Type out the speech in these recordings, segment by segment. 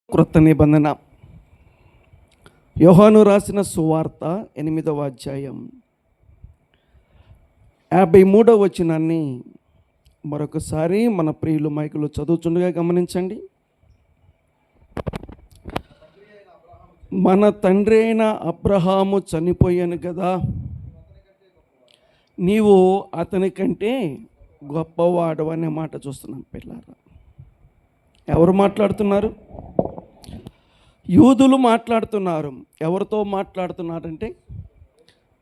క్రొత్త నిబంధన యోహాను రాసిన సువార్త 8వ అధ్యాయం 53వ వచనాన్ని మరొకసారి మన ప్రియులు మైకులు చదువుతుండగా గమనించండి. మన తండ్రి అయిన అబ్రహాము చనిపోయాను కదా, నీవు అతని కంటే గొప్పవాడు అనే మాట చూస్తున్నాం. పిల్లారా, ఎవరు మాట్లాడుతున్నారు? యూదులు మాట్లాడుతున్నారు. ఎవరితో మాట్లాడుతున్నారంటే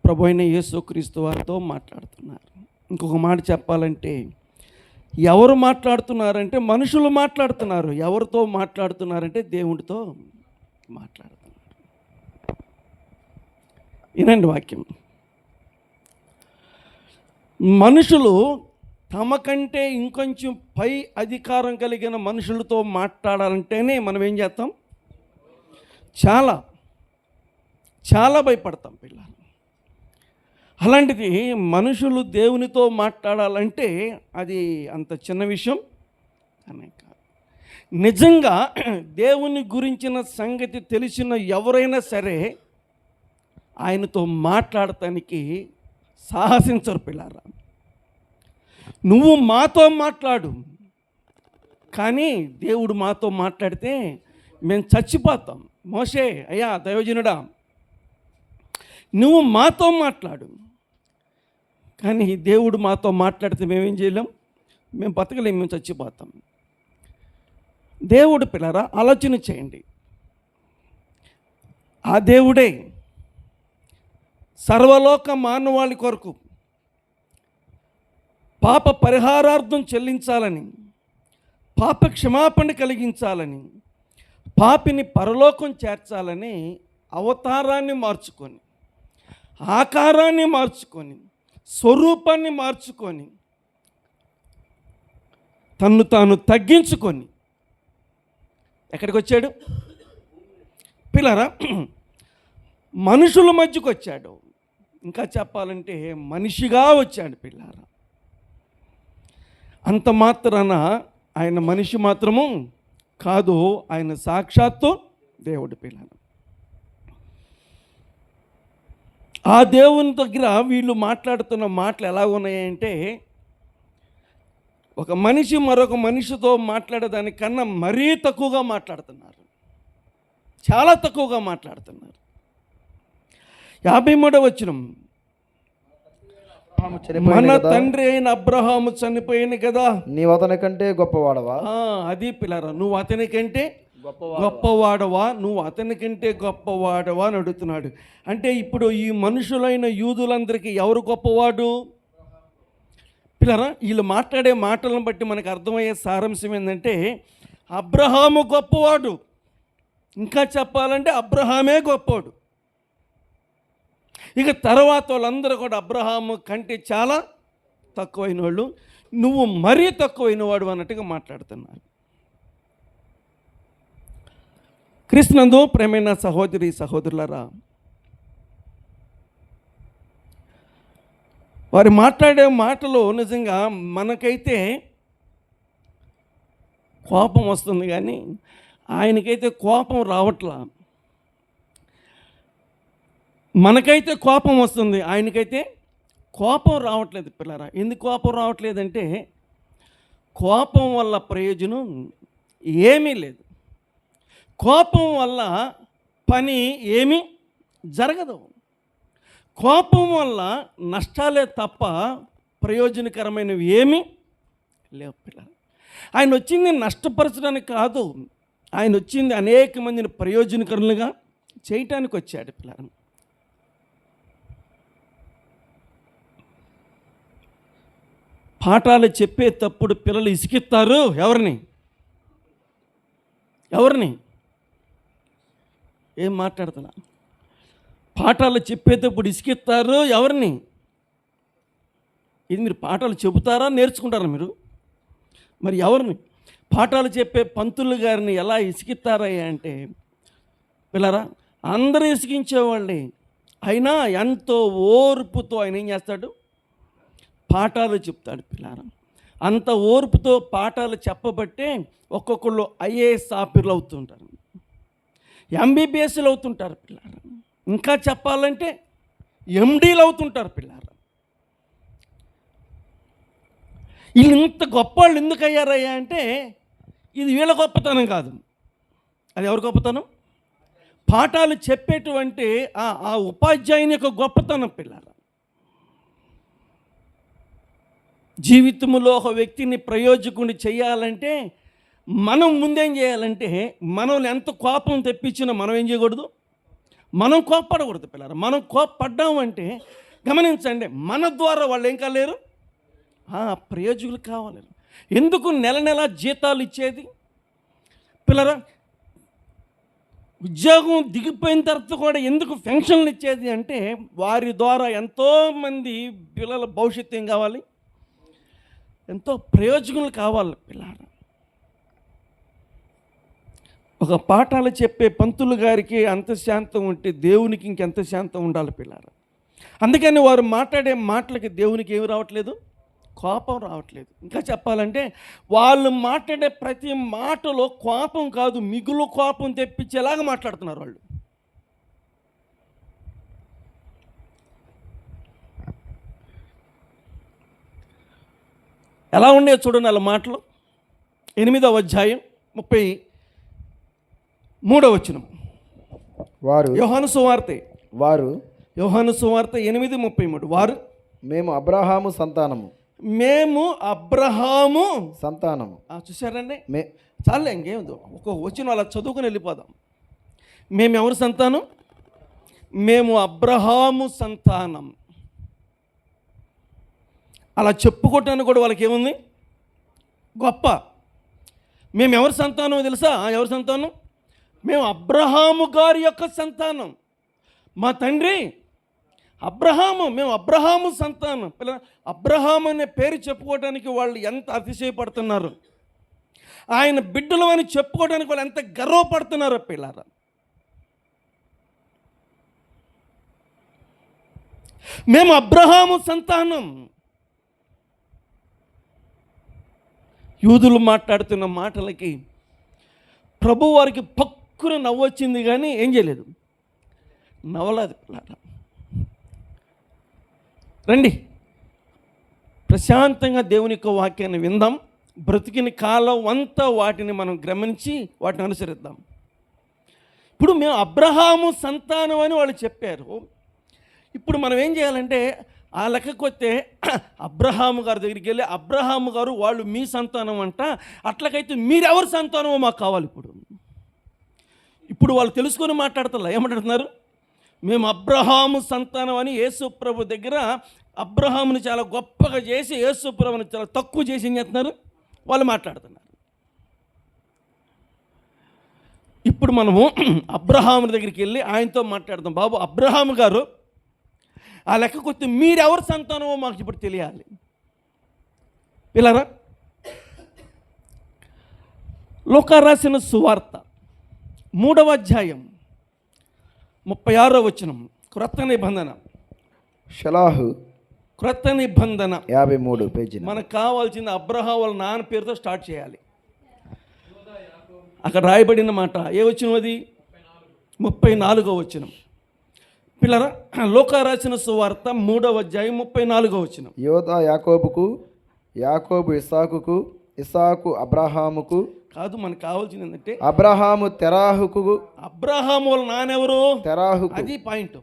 ప్రభు అయిన యేసుక్రీస్తు వారితో మాట్లాడుతున్నారు. ఇంకొక మాట చెప్పాలంటే ఎవరు మాట్లాడుతున్నారంటే మనుషులు మాట్లాడుతున్నారు. ఎవరితో మాట్లాడుతున్నారంటే దేవుడితో మాట్లాడుతున్నారు. వినండి వాక్యం. మనుషులు తమ కంటే ఇంకొంచెం పై అధికారం కలిగిన మనుషులతో మాట్లాడాలంటేనే మనం ఏం చేస్తాం? చాలా భయపడతాం పిల్లలు. అలాంటిది మనుషులు దేవునితో మాట్లాడాలంటే అది అంత చిన్న విషయం అనే కాదు. నిజంగా దేవుని గురించిన సంగతి తెలిసిన ఎవరైనా సరే ఆయనతో మాట్లాడటానికి సాహసించరు పిల్లారా. నువ్వు మాతో మాట్లాడు, కానీ దేవుడు మాతో మాట్లాడితే మేము చచ్చిపోతాం. మోషే, అయ్యా దైవజనుడా, నువ్వు మాతో మాట్లాడు, కానీ దేవుడు మాతో మాట్లాడితే మేమేం చేయలేం, మేము బతకలేం, మేము చచ్చిపోతాం. దేవుడు పిల్లరా ఆలోచన చేయండి. ఆ దేవుడే సర్వలోక మానవాళి కొరకు పాప పరిహారార్థం చెల్లించాలని, పాప క్షమాపణ కలిగించాలని, పాపిని పరలోకం చేర్చాలని అవతారాన్ని మార్చుకొని, ఆకారాన్ని మార్చుకొని, స్వరూపాన్ని మార్చుకొని, తన్ను తాను తగ్గించుకొని ఎక్కడికి వచ్చాడు పిల్లరా? మనుషుల మధ్యకు వచ్చాడు. ఇంకా చెప్పాలంటే మనిషిగా వచ్చాడు పిల్లారా. అంత మాత్రాన ఆయన మనిషి మాత్రము కాదు, ఆయన సాక్షాత్తు దేవుడి పిల్లలు. ఆ దేవుని దగ్గర వీళ్ళు మాట్లాడుతున్న మాటలు ఎలా ఉన్నాయంటే ఒక మనిషి మరొక మనిషితో మాట్లాడేదానికన్నా మరీ తక్కువగా మాట్లాడుతున్నారు. చాలా తక్కువగా మాట్లాడుతున్నారు. 53వ వచనం, మన తండ్రి అయిన అబ్రహాము చనిపోయాను కదా, నీవు అతని కంటే గొప్పవాడవా? అది పిల్లరా, నువ్వు అతని కంటే గొప్పవాడవా, నువ్వు అతని కంటే గొప్పవాడవా అని అడుగుతున్నాడు. అంటే ఇప్పుడు ఈ మనుషులైన యూదులందరికీ ఎవరు గొప్పవాడు పిల్లరా? వీళ్ళు మాట్లాడే మాటలను బట్టి మనకు అర్థమయ్యే సారాంశం ఏంటంటే అబ్రహాము గొప్పవాడు. ఇంకా చెప్పాలంటే అబ్రహామే గొప్పవాడు. ఇక తర్వాత వాళ్ళందరూ కూడా అబ్రహాము కంటే చాలా తక్కువైన వాళ్ళు, నువ్వు మరీ తక్కువైన వాడు అన్నట్టుగా మాట్లాడుతున్నారు. క్రీస్తునందు ప్రేమైన సహోదరి సహోదరులారా, వారు మాట్లాడే మాటలు నిజంగా మనకైతే కోపం వస్తుంది, కానీ ఆయనకైతే కోపం రావట్లా. మనకైతే కోపం వస్తుంది, ఆయనకైతే కోపం రావట్లేదు పిల్లరా. ఎందుకు కోపం రావట్లేదంటే కోపం వల్ల ప్రయోజనం ఏమీ లేదు. కోపం వల్ల పని ఏమీ జరగదు. కోపం వల్ల నష్టాలే తప్ప ప్రయోజనకరమైనవి ఏమీ లేవు పిల్లలు. ఆయన వచ్చింది నష్టపరచడానికి కాదు, ఆయన వచ్చింది అనేక మందిని ప్రయోజనకరులుగా చేయటానికి వచ్చాడు పిల్లలు. పాఠాలు చెప్పేటప్పుడు పిల్లలు ఇసుకిస్తారు. ఎవరిని ఏం మాట్లాడుతున్నా? పాఠాలు చెప్పేటప్పుడు ఇసుకిస్తారు ఎవరిని? ఇది మీరు పాఠాలు చెబుతారా, నేర్చుకుంటారా మీరు? మరి ఎవరిని? పాఠాలు చెప్పే పంతులు గారిని ఎలా ఇసుకిస్తారా అంటే పిల్లరా, అందరూ ఇసుకించేవాళ్ళే. అయినా ఎంతో ఓర్పుతో ఆయన ఏం చేస్తాడు? పాఠాలు చెప్తాడు పిల్లారా. అంత ఓర్పుతో పాఠాలు చెప్పబట్టే ఒక్కొక్కళ్ళు ఐఏఎస్ ఆఫీసర్లు అవుతుంటారు. ఎంబీబీఎస్లు అవుతుంటారు పిల్లారా. ఇంకా చెప్పాలంటే ఎండీలు అవుతుంటారు పిల్లారా. వీళ్ళు ఇంత గొప్ప వాళ్ళు ఎందుకు అయ్యారయ్యా అంటే ఇది వీళ్ళ గొప్పతనం కాదు, అది ఎవరి గొప్పతనం? పాఠాలు చెప్పేటువంటి ఆ ఉపాధ్యాయుని యొక్క గొప్పతనం పిల్లారా. జీవితంలో ఒక వ్యక్తిని ప్రయోజకుని చేయాలంటే మనం ముందేం చేయాలంటే, మనల్ని ఎంత కోపం తెప్పించినా మనం ఏం చేయకూడదు, మనం కోప్పడకూడదు పిల్లలు. మనం కోప్పడ్డామంటే గమనించండి, మన ద్వారా వాళ్ళు ఏం కాలేరు, ప్రయోజకులు కావాలి. ఎందుకు నెల నెల జీతాలు ఇచ్చేది పిల్లరా? ఉద్యోగం దిగిపోయిన తర్వాత కూడా ఎందుకు పెన్షన్లు ఇచ్చేది అంటే వారి ద్వారా ఎంతోమంది పిల్లల భవిష్యత్తు ఏం కావాలి, ఎంతో ప్రయోజకులు కావాలి పిల్లలు. ఒక పాఠాలు చెప్పే పంతులు గారికి అంత శాంతం ఉంటే దేవునికి ఇంకెంత శాంతం ఉండాలి పిల్లలు. అందుకని వారు మాట్లాడే మాటలకి దేవునికి ఏమి రావట్లేదు, కోపం రావట్లేదు. ఇంకా చెప్పాలంటే వాళ్ళు మాట్లాడే ప్రతి మాటలో కోపం కాదు, మిగులు కోపం తెప్పించేలాగా మాట్లాడుతున్నారు వాళ్ళు. ఎలా ఉండేవి చూడండి వాళ్ళ మాటలు. 8వ అధ్యాయం 33వ వచనం. యోహాను సువార్తె 8:33. వారు మేము అబ్రహాము సంతానము. చూసారండి, చాలే ఇంకేం ఒక వచ్చిన అలా చదువుకుని వెళ్ళిపోదాం. మేము ఎవరు సంతానం? మేము అబ్రహాము సంతానం. అలా చెప్పుకోవటానికి కూడా వాళ్ళకి ఏముంది, గొప్ప. మేము ఎవరి సంతానం తెలుసా? ఎవరి సంతానం? మేము అబ్రహాము గారి యొక్క సంతానం. మా తండ్రి అబ్రహాము, మేము అబ్రహాము సంతానం. అబ్రహాము అనే పేరు చెప్పుకోవడానికి వాళ్ళు ఎంత అతిశయపడుతున్నారు, ఆయన బిడ్డలు అని చెప్పుకోవడానికి వాళ్ళు ఎంత గర్వపడుతున్నారో పిల్లారా. మేము అబ్రహాము సంతానం. యూదులు మాట్లాడుతున్న మాటలకి ప్రభు వారికి పక్కున నవ్వొచ్చింది, కానీ ఏం చేయలేదు, నవ్వలేదు పిల్లారా. రండి ప్రశాంతంగా దేవుని యొక్క వాక్యాన్ని విందాం. బ్రతికిన కాలం అంతా వాటిని మనం గమనించి వాటిని అనుసరిద్దాం. ఇప్పుడు మేము అబ్రహాము సంతానం అని వాళ్ళు చెప్పారు. ఇప్పుడు మనం ఏం చేయాలంటే ఆ లెక్కకు వస్తే అబ్రహాము గారి దగ్గరికి వెళ్ళి, అబ్రహాము గారు వాళ్ళు మీ సంతానం అంట, అట్లకైతే మీరెవరి సంతానమో మాకు కావాలి. ఇప్పుడు వాళ్ళు తెలుసుకొని మాట్లాడుతున్నారు. ఏమంటున్నారు? మేము అబ్రహాము సంతానం అని యేసు ప్రభు దగ్గర అబ్రహాముని చాలా గొప్పగా చేసి యేసు ప్రభుని చాలా తక్కువ చేసి ఏం చేస్తున్నారు, వాళ్ళు మాట్లాడుతున్నారు. ఇప్పుడు మనము అబ్రహాముని దగ్గరికి వెళ్ళి ఆయనతో మాట్లాడదాం. బాబు అబ్రహాము గారు, ఆ లెక్కకు వస్తే మీరెవరి సంతానమో మాకు ఇప్పుడు తెలియాలి. పిల్లరా, లూకా రాసిన సువార్త 3వ అధ్యాయం 36వ వచనం. క్రొత్త నిబంధన, క్రొత్త నిబంధన 53 పేజీ. మనకు కావాల్సింది అబ్రహాం వాళ్ళ నాన్న పేరుతో స్టార్ట్ చేయాలి. అక్కడ రాయబడిన మాట ఏ వచనం అది? 34వ వచనం. పిల్లరా, లూకా రాసిన సువార్త 3వ అధ్యాయం 34వ వచనం. యోదా యాకోబుకు, యాకోబు ఇస్సాకుకు, ఇస్సాకు అబ్రహాముకు కాదు. మనకు కావాల్సింది ఏంటంటే అబ్రహాము తెరాహుకు. అబ్రహాము వాళ్ళ నాన్నెవరు? తెరాహుకు. అది పాయింట్.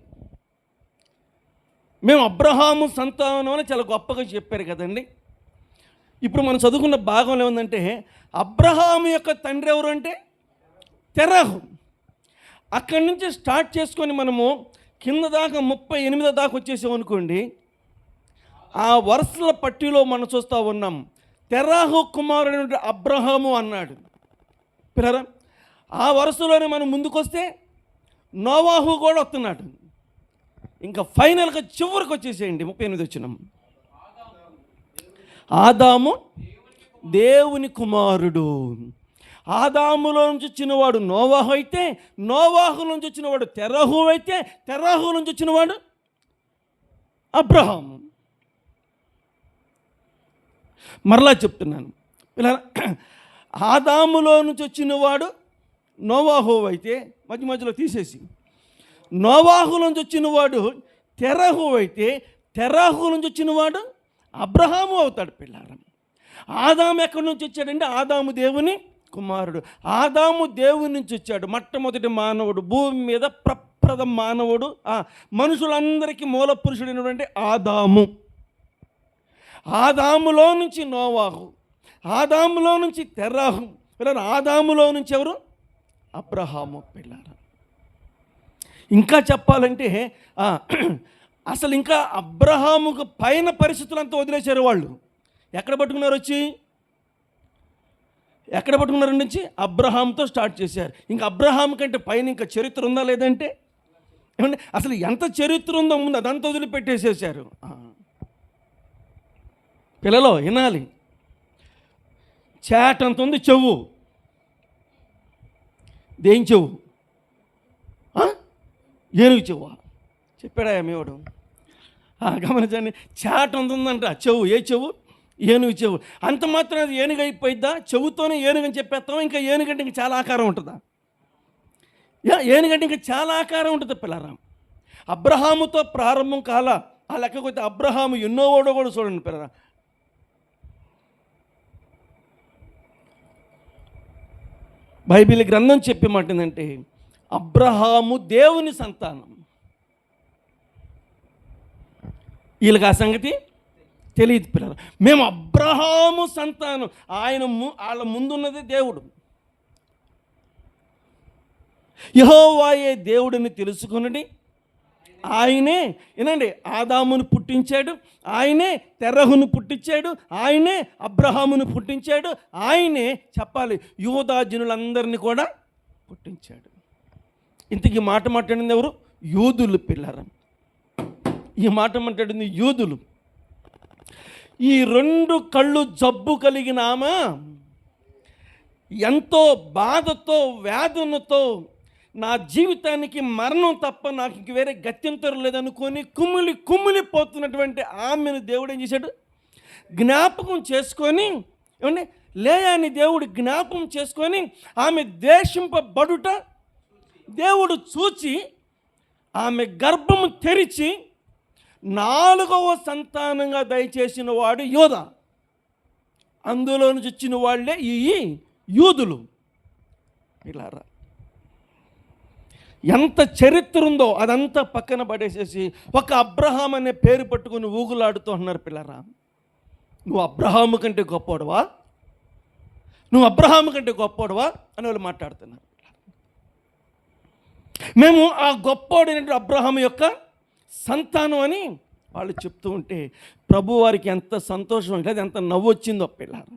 మేము అబ్రహాము సంతానం అని చాలా గొప్పగా చెప్పారు కదండి. ఇప్పుడు మనం చదువుకున్న భాగంలో ఏముందంటే అబ్రహాము యొక్క తండ్రి ఎవరు అంటే తెరాహు. అక్కడి నుంచి స్టార్ట్ చేసుకొని మనము కింద దాకా 38 దాకా వచ్చేసామనుకోండి, ఆ వరుసల పట్టిలో మనం చూస్తూ ఉన్నాం. తెరాహు కుమారుడు అబ్రహాము అన్నాడు. పిల్లరా, ఆ వరుసలోనే మనం ముందుకొస్తే నోవాహు కూడా వస్తున్నాడు. ఇంకా ఫైనల్గా చివరికి వచ్చేసేయండి 38 వచనం. ఆదాము దేవుని కుమారుడు. ఆదాములో నుంచి వచ్చినవాడు నోవాహు అయితే, నోవాహు నుంచి వచ్చినవాడు తెరాహు అయితే, తెరాహు నుంచి వచ్చినవాడు అబ్రహాము. మరలా చెప్తున్నాను పిల్లరా, ఆదాములో నుంచి వచ్చినవాడు నోవాహు అయితే మధ్య మధ్యలో తీసేసి, నోవాహు నుంచి వచ్చినవాడు తెరహు అయితే తెరహు నుంచి వచ్చినవాడు అబ్రహాము అవుతాడు పిల్లారం. ఆదాము ఎక్కడి నుంచి వచ్చాడంటే ఆదాము దేవుని కుమారుడు. ఆదాము దేవుని నుంచి వచ్చాడు. మొట్టమొదటి మానవుడు, భూమి మీద ప్రప్రథమ మానవుడు, మనుషులందరికీ మూల పురుషుడైనటువంటి ఆదాము. ఆదాములో నుంచి నోవాహు, ఆదాములో నుంచి తెరాహు, పిల్లలు ఆదాములో నుంచి ఎవరు? అబ్రహాము పిల్లారా. ఇంకా చెప్పాలంటే అసలు ఇంకా అబ్రహాముకు పైన పరిస్థితులంతా వదిలేశారు వాళ్ళు. ఎక్కడ పట్టుకున్నారు? వచ్చి ఎక్కడ పట్టుకున్నారు? నుంచి అబ్రహాంతో స్టార్ట్ చేశారు. ఇంకా అబ్రహాం కంటే పైన ఇంకా చరిత్ర ఉందా లేదంటే ఏమంటే అసలు ఎంత చరిత్ర ఉందో ముందు అదంతా వదిలిపెట్టేసేసారు. పిల్లలు వినాలి, చాటంత ఉంది చెవు. దేని చెవు? ఏనుగు చెవు చెప్పాడా మేవాడు? గమనించండి, చాట ఉందంట చెవు. ఏ చెవు? ఏనుగు చెవు. అంత మాత్రం అది ఏనుగు అయిపోయిద్దా? చెవుతోనే ఏనుగని చెప్పేస్తాం. ఇంకా ఏనుగంటే ఇంకా చాలా ఆకారం ఉంటుందా? ఏనుగంటే ఇంకా చాలా ఆకారం ఉంటుంది పిల్లరా. అబ్రహాముతో ప్రారంభం కాల ఆ లెక్కకొస్తే అబ్రహాము ఎన్నో వాడో కూడా చూడండి పిల్లరా. బైబిల్ గ్రంథం చెప్పే మాట ఏంటంటే అబ్రహాము దేవుని సంతానం. వీళ్ళకి ఆ సంగతి తెలియదు పిల్లలు. మేము అబ్రహాము సంతానం. వాళ్ళ ముందున్నది దేవుడు. యెహోవాయే దేవుడిని తెలుసుకొనుడి. ఆయనే వినండి ఆదామును పుట్టించాడు, ఆయనే తెరహును పుట్టించాడు, ఆయనే అబ్రహామును పుట్టించాడు, ఆయనే చెప్పాలి యూదా జనులందరినీ కూడా పుట్టించాడు. ఇంతకీ మాట మాట్లాడింది ఎవరు? యూదులు పిల్లరా. ఈ మాట మాట్లాడింది యూదులు. ఈ రెండు కళ్ళు జబ్బు కలిగిన ఆమె ఎంతో బాధతో వేదనతో నా జీవితానికి మరణం తప్ప నాకు ఇంక వేరే గత్యంతరం లేదనుకొని కుమ్మిలిపోతున్నటువంటి ఆమెను దేవుడు ఏం చేశాడు? జ్ఞాపకం చేసుకొని, ఏమంటే లేయాని దేవుడు జ్ఞాపకం చేసుకొని ఆమె దేశింపబడుట దేవుడు చూచి ఆమె గర్భము తెరిచి 4వ సంతానంగా దయచేసిన వాడు యోధ. అందులో నుంచి వచ్చిన వాళ్ళే ఈ యూదులు. ఇలారా ఎంత చరిత్ర ఉందో అదంతా పక్కన పడేసేసి ఒక అబ్రహాం అనే పేరు పట్టుకుని ఊగులాడుతూ ఉన్నారు పిల్లరా. నువ్వు అబ్రహాము కంటే గొప్పవాడువా, నువ్వు అబ్రహాము కంటే గొప్పవాడువా అని వాళ్ళు మాట్లాడుతున్నారు. మేము ఆ గొప్పవాడైనటువంటి అబ్రహాము యొక్క సంతానం అని వాళ్ళు చెప్తూ ఉంటే ప్రభు వారికి ఎంత సంతోషం లేదు, ఎంత నవ్వు వచ్చిందో పిల్లలు.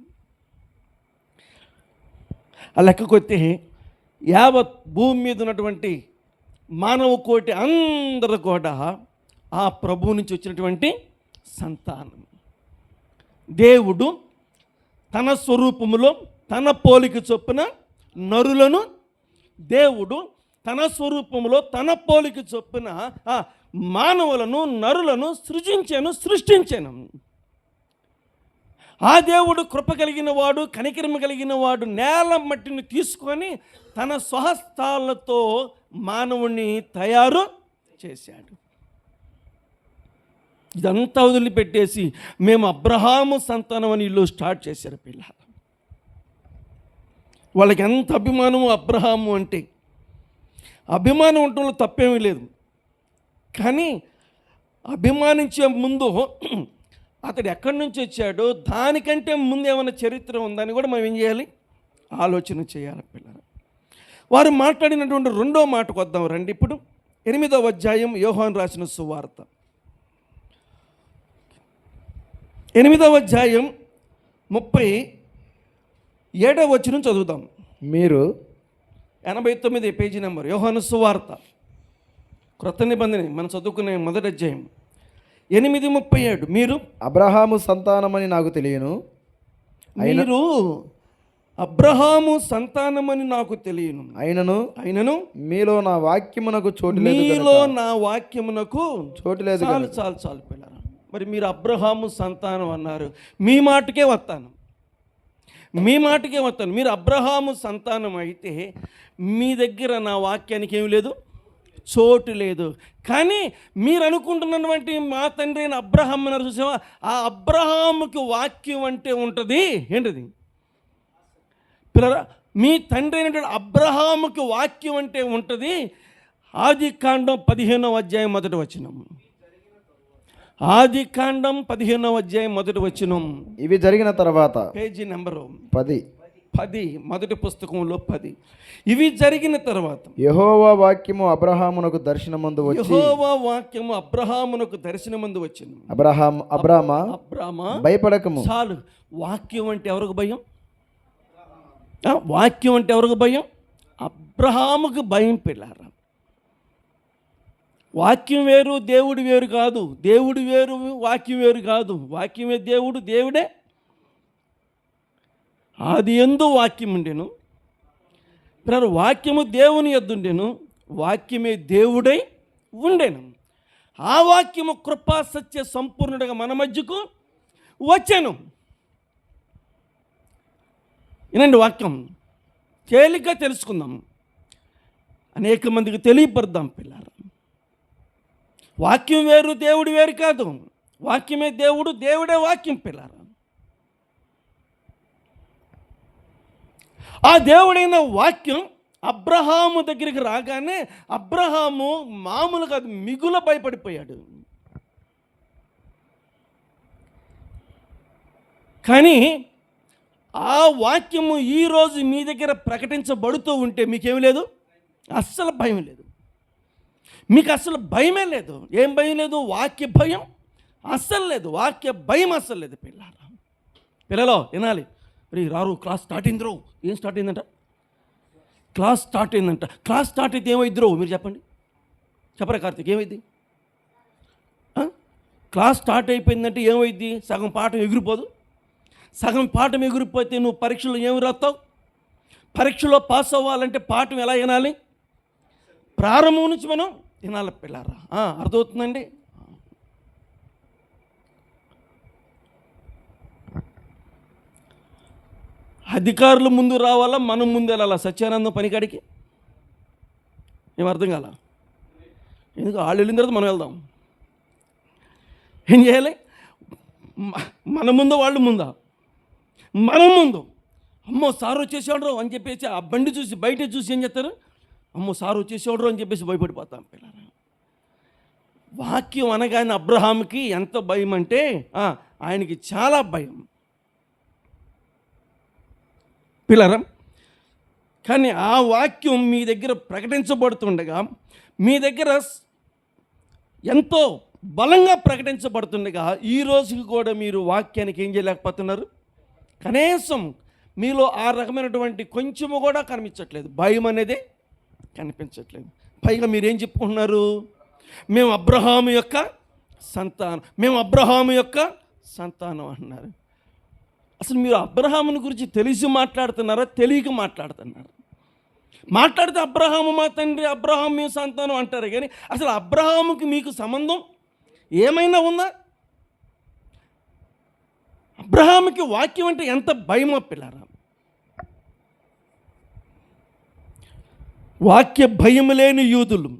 ఆ లెక్కకొస్తే యావత్ భూమి మీద ఉన్నటువంటి మానవ కోటి అందరూ కూడా ఆ ప్రభువు నుంచి వచ్చినటువంటి సంతానం. దేవుడు తన స్వరూపములో తన పోలిక చొప్పున నరులను, దేవుడు తన స్వరూపములో తన పోలిక చొప్పున మానవులను నరులను సృష్టించాను. ఆ దేవుడు కృప కలిగిన వాడు, కనికరమ కలిగిన వాడు నేల మట్టిని తీసుకొని తన స్వహస్తాలతో మానవుణ్ణి తయారు చేశాడు. ఇదంతా వదిలిపెట్టేసి మేము అబ్రహాము సంతానం అని ఇల్లు స్టార్ట్ చేశారు పిల్లలు. వాళ్ళకి ఎంత అభిమానము అబ్రహాము అంటే. అభిమానం ఉండటంలో తప్పేమీ లేదు, కానీ అభిమానించే ముందు అతడు ఎక్కడి నుంచి వచ్చాడో దానికంటే ముందు ఏమైనా చరిత్ర ఉందని కూడా మనం ఏం చేయాలి? ఆలోచన చేయాలి పిల్లలు. వారు మాట్లాడినటువంటి 2వ మాటకు వద్దాం రండి. ఇప్పుడు 8వ అధ్యాయం యోహాను రాసిన సువార్త 8వ అధ్యాయం 37వ వచనం చదువుదాం. మీరు 89 పేజీ నెంబర్ యోహాను సువార్త క్రొత్త నిబంధన మనం చదువుకునే మొదటి అధ్యాయం 8:37. మీరు అబ్రహాము సంతానమని నాకు తెలియను, మీరు అబ్రహాము సంతానమని నాకు తెలియను, అయినను మీలో నా వాక్యమునకు చోటు లేదు, మీలో నా వాక్యమునకు చోటు లేదు. చాలు పిల్లరా. మరి మీరు అబ్రహాము సంతానం అన్నారు, మీ మాటకే వస్తాను. మీ మాటకే వస్తాను. మీరు అబ్రహాము సంతానం అయితే మీ దగ్గర నా వాక్యానికి ఏమి లేదు, చోటు లేదు. కానీ మీరు అనుకుంటున్నటువంటి మా తండ్రి అయిన అబ్రహాం అన్నారు చూసావా, ఆ అబ్రహాముకి వాక్యం అంటే ఉంటుంది ఏంటిది పిల్లరా, మీ తండ్రి అయినటువంటి అబ్రహాముకి వాక్యం అంటే ఉంటుంది. ఆదికాండం 15వ అధ్యాయం మొదటి వచనం. ఆదికాండం 15వ అధ్యాయం మొదటి వచనం. ఇవి జరిగిన తర్వాత పేజీ నెంబరు 10. మొదటి పుస్తకంలో 10. ఇవి జరిగిన తర్వాత యెహోవా వాక్యము అబ్రహామునకు దర్శనమందు వచ్చి, యెహోవా వాక్యము అబ్రహామునకు దర్శనమందు వచ్చింది. అబ్రామా భయపడకము. చాలు. వాక్యం అంటే ఎవరికి భయం? వాక్యం అంటే ఎవరికి భయం? అబ్రహాముకు భయం పిల్లారా. వాక్యం వేరు, దేవుడు వేరు కాదు. దేవుడు వేరు, వాక్యం వేరు కాదు. వాక్యమే దేవుడు, దేవుడే. ఆది యందు వాక్యం ఉండెను. పిల్లలు, వాక్యము దేవుని యొద్దుండెను, వాక్యమే దేవుడై ఉండెను. ఆ వాక్యము కృపా సత్య సంపూర్ణుడిగా మన మధ్యకు వచ్చాను. వినండి, వాక్యం తేలిగ్గా తెలుసుకుందాం, అనేక మందికి తెలియపరుద్దాం పిల్లలు. వాక్యం వేరు, దేవుడు వేరు కాదు. వాక్యమే దేవుడు, దేవుడే వాక్యం పిల్లలు. ఆ దేవుడైన వాక్యం అబ్రహాము దగ్గరికి రాగానే అబ్రహాము మామూలు కాదు, మిగుల భయపడిపోయాడు. కానీ ఆ వాక్యము ఈరోజు మీ దగ్గర ప్రకటించబడుతూ ఉంటే మీకేమి లేదు, అస్సలు భయం లేదు. మీకు అసలు భయమే లేదు. ఏం భయం లేదు? వాక్య భయం అస్సలు లేదు. వాక్య భయం అస్సలు లేదు పిల్లలు వినాలి. రారు, క్లాస్ స్టార్ట్ అయిందిరో. ఏం స్టార్ట్ అయిందంట? క్లాస్ స్టార్ట్ అయిందంట. క్లాస్ స్టార్ట్ అయితే ఏమైద్దిరో మీరు చెప్పండి. చెప్పరా కార్తీక్, ఏమైంది? క్లాస్ స్టార్ట్ అయిపోయిందంటే ఏమైంది? సగం పాఠం ఎగిరిపోదు. సగం పాఠం ఎగిరిపోతే నువ్వు పరీక్షలో ఏమి రాస్తావు? పరీక్షలో పాస్ అవ్వాలంటే పాఠం ఎలా వినాలి? ప్రారంభం నుంచి మనం వినాలి పిల్లారా. అర్థమవుతుందండి? అధికారులు ముందు రావాలా, మనం ముందు వెళ్ళాలా? సత్యానందం పనికాడికి ఏం అర్థం కాల. ఎందుకు వాళ్ళు వెళ్ళిన తర్వాత మనం వెళ్దాం. ఏం చేయాలి? మన ముందు వాళ్ళు ముందా? మనం ముందు. అమ్మో సారు వచ్చేసాడు అని చెప్పేసి ఆ బండి చూసి బయట చూసి ఏం చేస్తారు? అమ్మో సారు వచ్చేసాడు అని చెప్పేసి భయపడిపోతాం పిల్లలు. వాక్యం అనగానే అబ్రహాంకి ఎంత భయం అంటే ఆయనకి చాలా భయం పిల్లరా. కానీ ఆ వాక్యం మీ దగ్గర ప్రకటించబడుతుండగా, మీ దగ్గర ఎంతో బలంగా ప్రకటించబడుతుండగా, ఈ రోజుకి కూడా మీరు వాక్యానికి ఏం చేయలేకపోతున్నారు? కనీసం మీలో ఆ రకమైనటువంటి కొంచెము కూడా కనిపించట్లేదు. భయం అనేది కనిపించట్లేదు. పైగా మీరేం చెప్పుకుంటున్నారు? మేము అబ్రహాము యొక్క సంతానం, మేము అబ్రహాము యొక్క సంతానం అంటున్నారు. అసలు మీరు అబ్రహాముని గురించి తెలిసి మాట్లాడుతున్నారా, తెలియక మాట్లాడుతున్నారా? మాట్లాడితే అబ్రహాము మా తండ్రి, అబ్రహాం మీ సంతానం అంటారు. కానీ అసలు అబ్రహాముకి మీకు సంబంధం ఏమైనా ఉందా? అబ్రహాముకి వాక్యం అంటే ఎంత భయమో పిల్లరా. వాక్య భయం లేని యూదులు,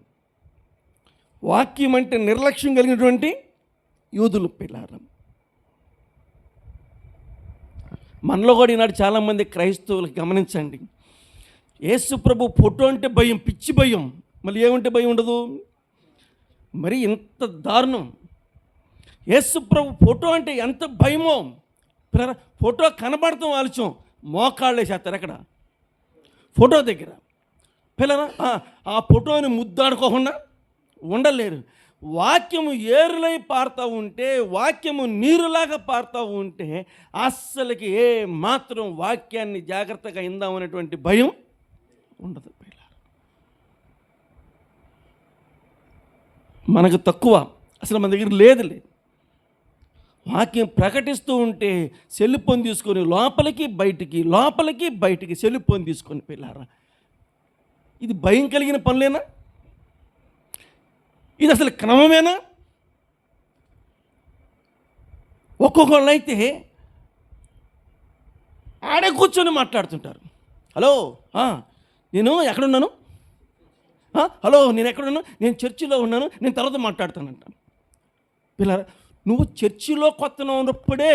వాక్యం అంటే నిర్లక్ష్యం కలిగినటువంటి యూదులు పిల్లరా. మనలో కూడా ఈనాడు చాలామంది క్రైస్తవులు గమనించండి, యేసు ప్రభు ఫోటో అంటే భయం, పిచ్చి భయం. మళ్ళీ ఏమంటే భయం ఉండదు? మరి ఇంత దారుణం. యేసు ప్రభు ఫోటో అంటే ఎంత భయమో పిల్లరా. ఫోటో కనబడతాం ఆలస్యం, మోకాళ్ళే చేస్తారు ఎక్కడ? ఫోటో దగ్గర పిల్లరా. ఆ ఫోటోని ముద్దాడుకోకుండా ఉండలేరు. వాక్యము ఏరులై పారుతూ ఉంటే, వాక్యము నీరులాగా పారుతూ ఉంటే అస్సలకి ఏ మాత్రం వాక్యాన్ని జాగ్రత్తగా ఇందామనేటువంటి భయం ఉండదు. మనకు తక్కువ, అసలు మన దగ్గర లేదు. వాక్యం ప్రకటిస్తూ ఉంటే సెల్ ఫోన్ తీసుకొని లోపలికి బయటికి సెల్ ఫోన్ తీసుకొని పిల్లారా. ఇది భయం కలిగిన పనులేనా? ఇది అసలు క్రమమేనా? ఒక్కొక్కళ్ళు అయితే ఆడే కూర్చొని మాట్లాడుతుంటారు. హలో నేను ఎక్కడున్నాను, హలో నేను ఎక్కడున్నాను, నేను చర్చిలో ఉన్నాను, నేను తర్వాత మాట్లాడతానంట. పిల్లరా, నువ్వు చర్చిలో కొత్త ఉన్నప్పుడే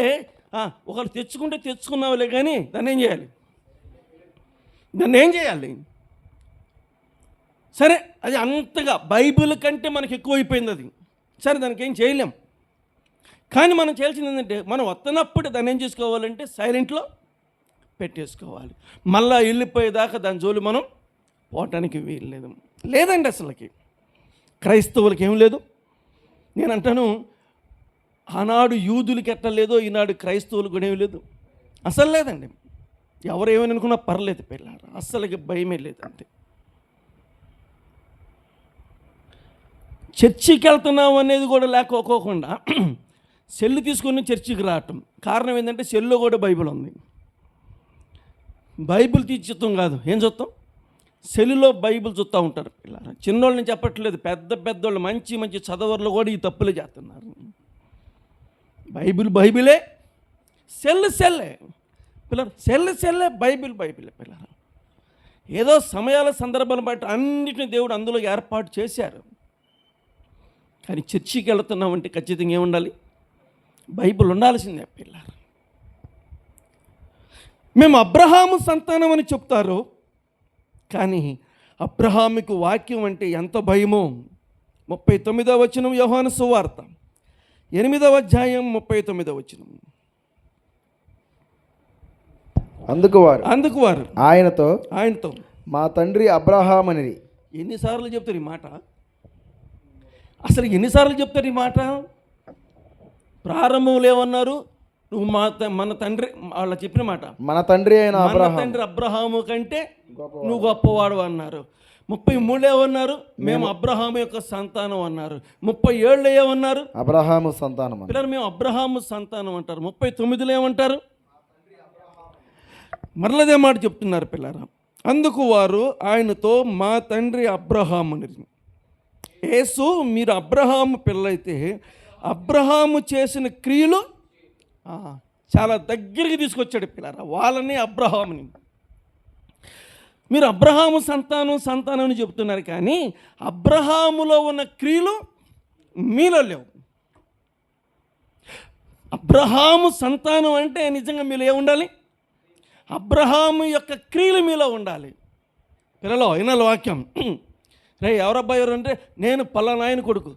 ఒకళ్ళు తెచ్చుకుంటే తెచ్చుకున్నావులే, కానీ దాన్ని ఏం చేయాలి? సరే, అది అంతగా బైబిల్ కంటే మనకి ఎక్కువైపోయింది అది. సరే, దానికి ఏం చేయలేం. కానీ మనం చేయాల్సింది ఏంటంటే, మనం వస్తున్నప్పుడు దాన్ని ఏం చేసుకోవాలంటే సైలెంట్లో పెట్టేసుకోవాలి. మళ్ళీ వెళ్ళిపోయేదాకా దాని జోలి మనం పోవటానికి వీల్లేదు. లేదండి, అసలుకి క్రైస్తవులకి ఏం లేదు. నేను అంటాను, ఆనాడు యూదులకి ఎట్లా లేదో ఈనాడు క్రైస్తవులకు కూడా ఏం లేదు. అసలు లేదండి. ఎవరు ఏమని అనుకున్నా పర్లేదు పిల్లలు, అస్సలకి భయమే లేదండి. చర్చికి వెళ్తున్నాం అనేది కూడా లేకపోకుండా సెల్లు తీసుకొని చర్చికి రావటం. కారణం ఏంటంటే సెల్లో కూడా బైబిల్ ఉంది. బైబిల్ తీసి చూస్తాం కాదు, ఏం చూస్తాం, సెల్లులో బైబిల్ చూస్తూ ఉంటారు పిల్లలు. చిన్నోళ్ళని చెప్పట్లేదు, పెద్దోళ్ళు మంచి మంచి చదవర్లు కూడా ఈ తప్పులే చేస్తున్నారు. బైబిలే, సెల్లే పిల్లలు, సెల్లే, బైబిలే పిల్లలు. ఏదో సమయాల సందర్భాలను బట్టి అన్నిటిని దేవుడు అందులో ఏర్పాటు చేశారు. కానీ చర్చికి వెళుతున్నామంటే ఖచ్చితంగా ఏముండాలి? బైబిల్ ఉండాల్సిందే పిల్లలు. మేము అబ్రహాము సంతానం అని చెప్తారు, కానీ అబ్రహాముకు వాక్యం అంటే ఎంత భయమో. 39వ వచనం యోహాను సువార్త 8వ అధ్యాయం 39వ వచనం. అందుకు వారు ఆయనతో మా తండ్రి అబ్రహామని. ఎన్నిసార్లు చెప్తారు ఈ మాట? అసలు ఎన్నిసార్లు చెప్తారు ఈ మాట? ప్రారంభంలో ఏమన్నారు? నువ్వు మన తండ్రి, వాళ్ళ చెప్పిన మాట, మన తండ్రి అయిన అబ్రహాము కంటే నువ్వు గొప్పవాడు అన్నారు. 33 ఏమన్నారు? మేము అబ్రహాము యొక్క సంతానం అన్నారు. 37 ఏమన్నారు? అబ్రహాము సంతానం పిల్లలు, మేము అబ్రహాము సంతానం అంటారు. 39లో ఏమంటారు? మరలదే మాట చెప్తున్నారు పిల్లరా. అందుకు వారు ఆయనతో మా తండ్రి అబ్రహాముని. యేసు, మీరు అబ్రహాము పిల్లలైతే అబ్రహాము చేసిన క్రియలు చాలా దగ్గరికి తీసుకొచ్చాడు పిల్లరా వాళ్ళని, అబ్రహాముని. మీరు అబ్రహాము సంతానం అని చెప్తున్నారు, కానీ అబ్రహాములో ఉన్న క్రియలు మీలో లేవు. అబ్రహాము సంతానం అంటే నిజంగా మీలో ఏముండాలి? అబ్రహాము యొక్క క్రియలు మీలో ఉండాలి. పిల్లలు వినాలి వాక్యం. రే, ఎవరబ్బాయి ఎవరు అంటే, నేను పలానా ఆయన కొడుకు.